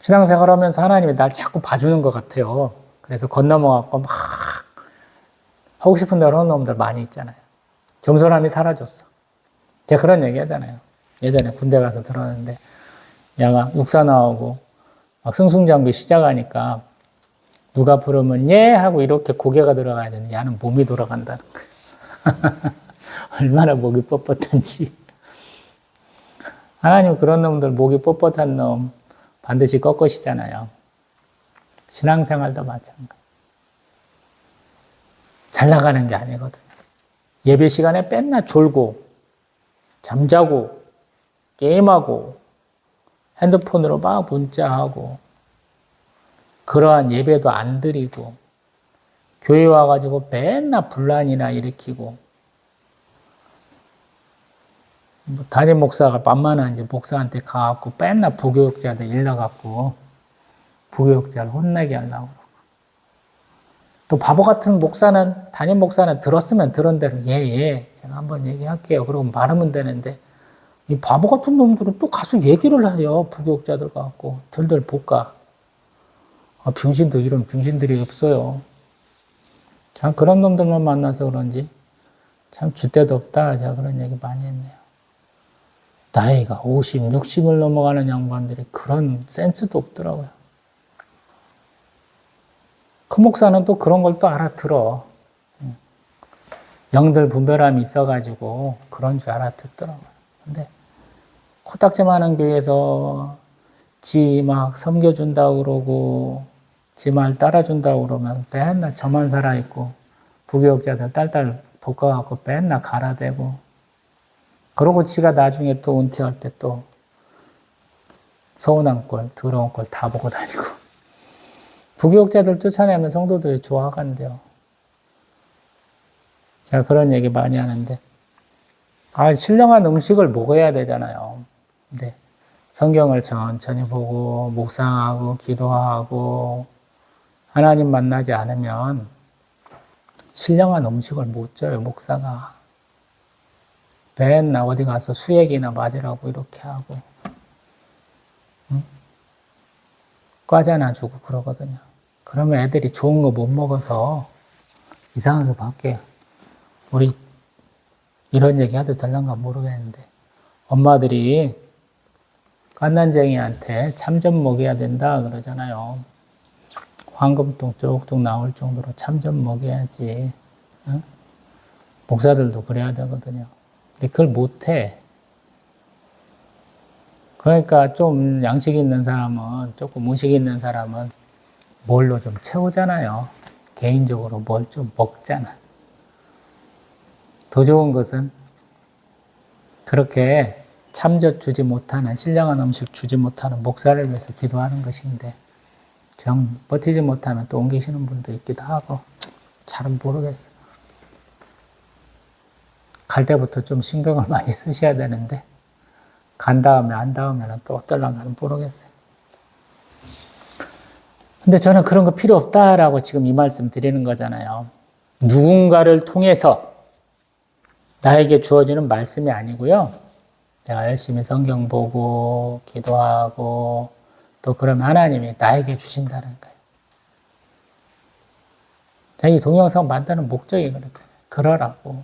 신앙생활 하면서 하나님이 날 자꾸 봐주는 것 같아요. 그래서 건너먹고 막 하고 싶은 대로 하는 놈들 많이 있잖아요. 겸손함이 사라졌어. 제가 그런 얘기 하잖아요. 예전에 군대 가서 들었는데 야가 육사 나오고 막 승승장구 시작하니까 누가 부르면 예 하고 이렇게 고개가 들어가야 되는데 야는 몸이 돌아간다는 거예요. 얼마나 목이 뻣뻣한지. 하나님 그런 놈들 목이 뻣뻣한 놈 반드시 꺾으시잖아요. 신앙생활도 마찬가지. 잘 나가는 게 아니거든요. 예배 시간에 맨날 졸고 잠자고 게임하고 핸드폰으로 막 문자하고 그러한 예배도 안 드리고 교회 와가지고 맨날 분란이나 일으키고 뭐 담임 목사가 만만한지 목사한테 가갖고 맨날 부교육자들 일러갖고 부교육자를 혼내게 하려고 또 바보 같은 목사는 담임 목사는 들었으면 들은 대로 예 제가 한번 얘기할게요 그러고 말하면 되는데 이 바보 같은 놈들은 또 가서 얘기를 해요 부교육자들 갖고 들들 볶아 병신도 이런 병신들이 없어요. 참 그런 놈들만 만나서 그런지 참 줏대도 없다. 제가 그런 얘기 많이 했네요. 나이가 50, 60을 넘어가는 양반들이 그런 센스도 없더라고요. 큰 목사는 또 그런 걸 또 알아들어. 영들 분별함이 있어가지고 그런 줄 알아듣더라고요. 근데 코딱지 많은 교회에서 지 막 섬겨준다고 그러고 지 말 따라준다고 그러면 맨날 저만 살아있고 부교육자들 딸딸 볶아갖고 맨날 갈아대고 그러고 지가 나중에 또 은퇴할 때 또 서운한 꼴, 더러운 꼴 다 보고 다니고 부교육자들 쫓아내면 성도들이 좋아하간대요. 제가 그런 얘기 많이 하는데 신령한 음식을 먹어야 되잖아요. 근데 성경을 천천히 보고 묵상하고 기도하고 하나님 만나지 않으면 신령한 음식을 못 줘요, 목사가. 맨날 어디 가서 수액이나 맞으라고 이렇게 하고 응? 과자나 주고 그러거든요. 그러면 애들이 좋은 거 못 먹어서 이상하게 바뀌어요. 우리 이런 얘기 해도 될란가 모르겠는데 엄마들이 갓난쟁이한테 참전 먹여야 된다 그러잖아요. 황금통 쪽쪽 나올 정도로 참전 먹여야지. 응? 목사들도 그래야 되거든요. 근데 그걸 못해. 그러니까 좀 양식 있는 사람은, 조금 의식 있는 사람은 뭘로 좀 채우잖아요. 개인적으로 뭘 좀 먹잖아. 더 좋은 것은 그렇게 참젓 주지 못하는, 신령한 음식 주지 못하는 목사를 위해서 기도하는 것인데 정 버티지 못하면 또 옮기시는 분도 있기도 하고 잘은 모르겠어. 갈 때부터 좀 신경을 많이 쓰셔야 되는데 간 다음에 안 닿으면 또 어떨랑가는 모르겠어요. 근데 저는 그런 거 필요 없다라고 지금 이 말씀 드리는 거잖아요. 누군가를 통해서 나에게 주어지는 말씀이 아니고요. 내가 열심히 성경 보고 기도하고 또 그러면 하나님이 나에게 주신다는 거예요. 이 동영상 만드는 목적이 그렇잖아요. 그러라고.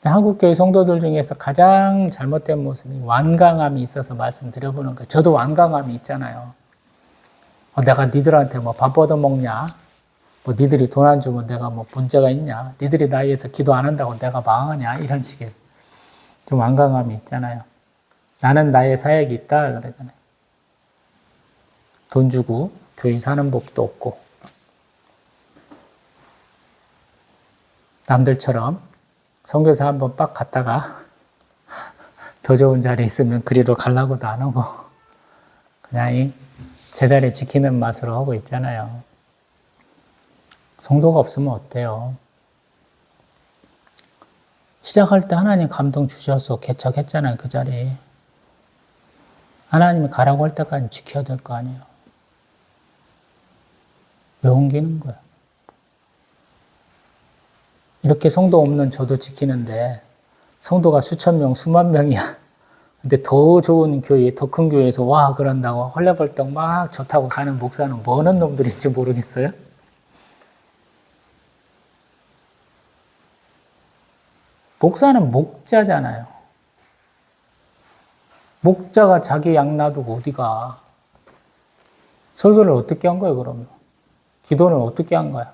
한국교회 성도들 중에서 가장 잘못된 모습이 완강함이 있어서 말씀드려보는 거예요. 저도 완강함이 있잖아요. 내가 니들한테 뭐 밥 얻어먹냐? 뭐 니들이 돈 안 주면 내가 뭐 문제가 있냐? 니들이 나 위해서 기도 안 한다고 내가 망하냐? 이런 식의 좀 완강함이 있잖아요. 나는 나의 사역이 있다 그러잖아요. 돈 주고 교인 사는 법도 없고 남들처럼 선교사 한번 빡 갔다가 더 좋은 자리에 있으면 그리로 가려고도 안 하고 그냥 이 제자리 지키는 맛으로 하고 있잖아요. 성도가 없으면 어때요? 시작할 때 하나님 감동 주셔서 개척했잖아요. 그 자리에. 하나님이 가라고 할 때까지 지켜야 될 거 아니에요. 왜 옮기는 거야? 이렇게 성도 없는 저도 지키는데 성도가 수천 명, 수만 명이야. 근데 더 좋은 교회, 더 큰 교회에서 와 그런다고 헐레벌떡 막 좋다고 가는 목사는 뭐 하는 놈들인지 모르겠어요. 목사는 목자잖아요. 목자가 자기 양 놔두고 어디가? 설교를 어떻게 한 거예요, 그러면? 기도는 어떻게 한 거야?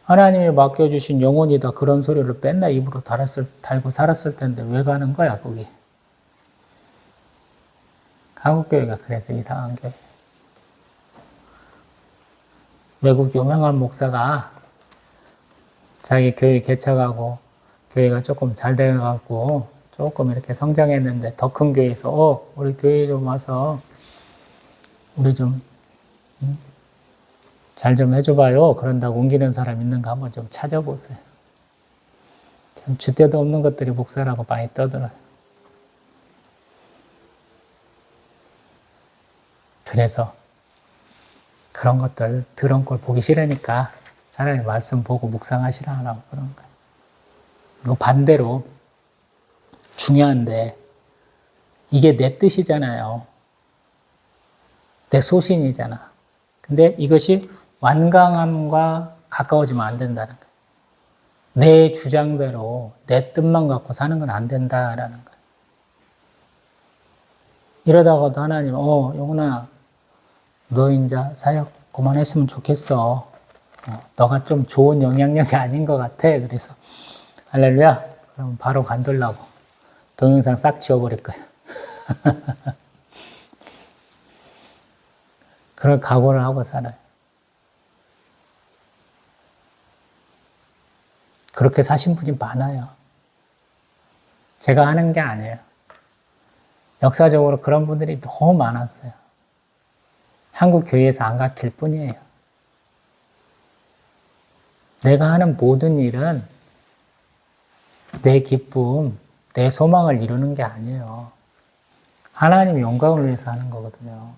하나님이 맡겨주신 영혼이다 그런 소리를 맨날 입으로 달고 살았을 텐데 왜 가는 거야, 거기? 한국교회가 그래서 이상한 교회. 외국 유명한 목사가 자기 교회 개척하고 교회가 조금 잘 돼가지고 조금 이렇게 성장했는데 더 큰 교회에서 우리 교회 좀 와서 우리 좀 잘 좀 해줘봐요. 그런다고 옮기는 사람 있는가 한번 좀 찾아보세요. 참 줏대도 없는 것들이 목사라고 많이 떠들어요. 그래서 그런 것들 들은 걸 보기 싫으니까 차라리 말씀 보고 묵상하시라 하라고 그런 거예요. 그리고 반대로 중요한데 이게 내 뜻이잖아요. 내 소신이잖아. 근데 이것이 완강함과 가까워지면 안 된다는 거예요. 내 주장대로 내 뜻만 갖고 사는 건 안 된다라는 거예요. 이러다가도 하나님, 영훈아, 너 이제 사역 그만했으면 좋겠어. 너가 좀 좋은 영향력이 아닌 것 같아. 그래서 할렐루야. 그럼 바로 관둘라고 동영상 싹 지워버릴 거야. 그런 각오를 하고 살아요. 그렇게 사신 분이 많아요. 제가 하는 게 아니에요. 역사적으로 그런 분들이 너무 많았어요. 한국 교회에서 안 가르칠 뿐이에요. 내가 하는 모든 일은 내 기쁨, 내 소망을 이루는 게 아니에요. 하나님의 영광을 위해서 하는 거거든요.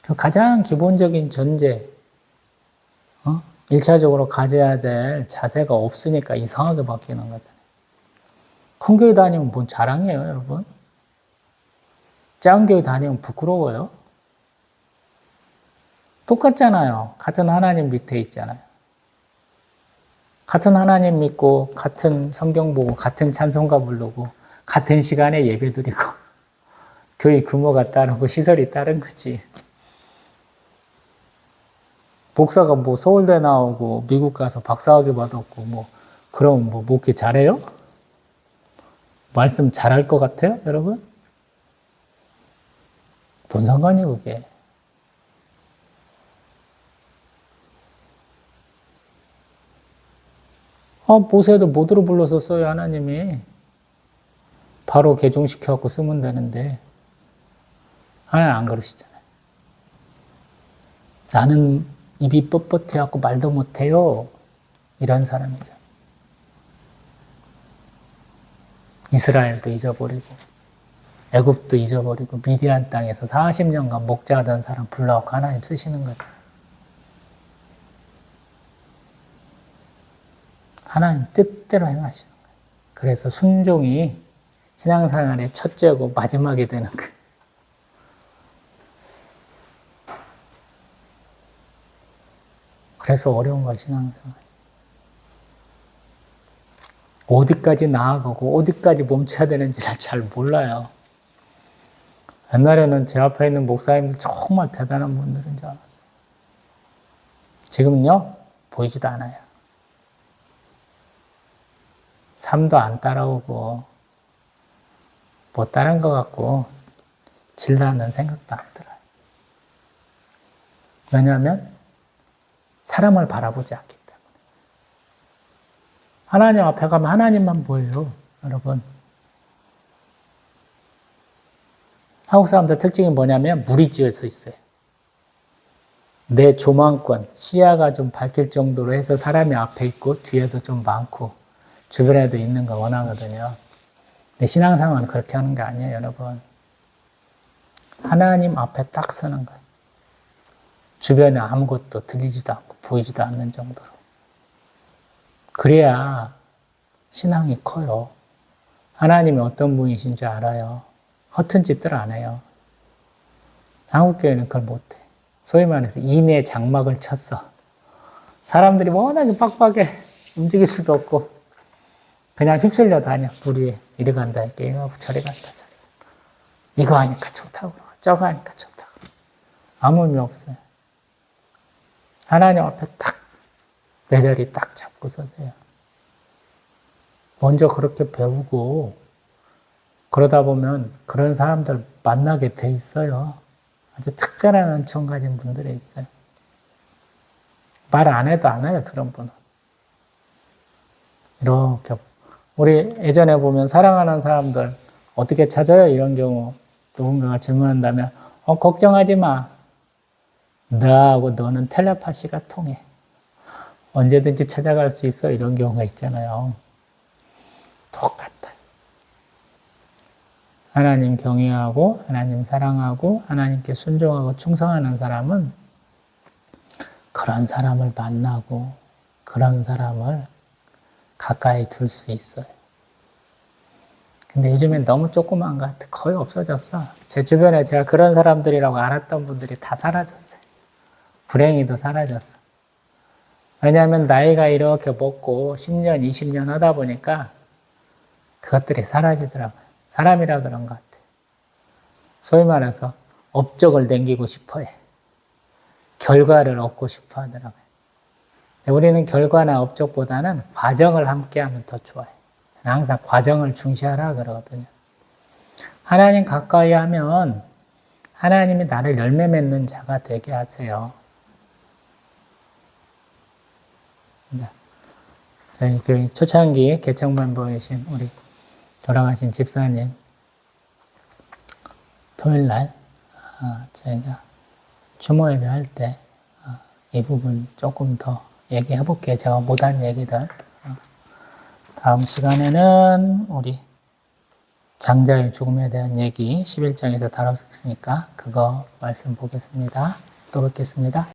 그 가장 기본적인 전제, 1차적으로 가져야 될 자세가 없으니까 이상하게 바뀌는 거잖아요. 큰 교회 다니면 뭔 자랑이에요, 여러분? 작은 교회 다니면 부끄러워요? 똑같잖아요. 같은 하나님 밑에 있잖아요. 같은 하나님 믿고, 같은 성경 보고, 같은 찬송가 부르고, 같은 시간에 예배 드리고, 교회 규모가 다르고, 시설이 다른 거지. 목사가 뭐 서울대 나오고, 미국 가서 박사학위 받았고, 그럼 목회 잘해요? 말씀 잘할 것 같아요, 여러분? 뭔 상관이에요, 그게. 모세도 모두로 불러서 써요, 하나님이. 바로 개종시켜갖고 쓰면 되는데. 하나님 안 그러시잖아요. 나는 입이 뻣뻣해갖고 말도 못해요. 이런 사람이죠. 이스라엘도 잊어버리고, 애굽도 잊어버리고, 미디안 땅에서 40년간 목자하던 사람 불러갖고 하나님 쓰시는 거죠. 하나님 뜻대로 행하시는 거예요. 그래서 순종이 신앙생활의 첫째고 마지막이 되는 거예요. 그래서 어려운 거예요, 신앙생활. 어디까지 나아가고 어디까지 멈춰야 되는지를 잘 몰라요. 옛날에는 제 앞에 있는 목사님들 정말 대단한 분들인 줄 알았어요. 지금은요, 보이지도 않아요. 삶도 안 따라오고, 못 따른 것 같고, 질라는 생각도 안 들어요. 왜냐하면, 사람을 바라보지 않기 때문에. 하나님 앞에 가면 하나님만 보여요, 여러분. 한국 사람들 특징이 뭐냐면, 무리지어서 있어요. 내 조망권, 시야가 좀 밝힐 정도로 해서 사람이 앞에 있고, 뒤에도 좀 많고, 주변에도 있는 거 원하거든요. 근데 신앙생활은 그렇게 하는 게 아니에요, 여러분. 하나님 앞에 딱 서는 거예요. 주변에 아무것도 들리지도 않고 보이지도 않는 정도로. 그래야 신앙이 커요. 하나님이 어떤 분이신 줄 알아요. 허튼 짓들 안 해요. 한국교회는 그걸 못해. 소위 말해서 인의 장막을 쳤어. 사람들이 워낙에 빡빡해. 움직일 수도 없고 그냥 휩쓸려 다녀. 물 위에 이리 간다 이렇게 이리 가고 저리 간다 저리 간다. 이거 하니까 좋다고 그러고 저거 하니까 좋다고 그러고 아무 의미 없어요. 하나님 앞에 딱 내려리 딱 잡고 서세요. 먼저 그렇게 배우고 그러다 보면 그런 사람들 만나게 돼 있어요. 아주 특별한 은총 가진 분들이 있어요. 말 안 해도 알아요, 그런 분은. 이렇게 우리 예전에 보면 사랑하는 사람들 어떻게 찾아요? 이런 경우 누군가가 질문한다면 걱정하지 마. 나하고 너는 텔레파시가 통해. 언제든지 찾아갈 수 있어. 이런 경우가 있잖아요. 똑같아요. 하나님 경외하고 하나님 사랑하고 하나님께 순종하고 충성하는 사람은 그런 사람을 만나고 그런 사람을 가까이 둘 수 있어요. 근데 요즘엔 너무 조그만 것 같아. 거의 없어졌어. 제 주변에 제가 그런 사람들이라고 알았던 분들이 다 사라졌어요. 불행히도 사라졌어. 왜냐하면 나이가 이렇게 먹고 10년, 20년 하다 보니까 그것들이 사라지더라고요. 사람이라 그런 것 같아요. 소위 말해서 업적을 남기고 싶어해. 결과를 얻고 싶어 하더라고요. 우리는 결과나 업적보다는 과정을 함께하면 더 좋아요. 항상 과정을 중시하라 그러거든요. 하나님 가까이 하면 하나님이 나를 열매 맺는 자가 되게 하세요. 저희 교회 초창기 개척반보이신 우리 돌아가신 집사님 토요일날 저희가 추모 예배 할 때 이 부분 조금 더 얘기해 볼게요. 제가 못한 얘기들. 다음 시간에는 우리 장자의 죽음에 대한 얘기 11장에서 다뤘으니까 그거 말씀 보겠습니다. 또 뵙겠습니다.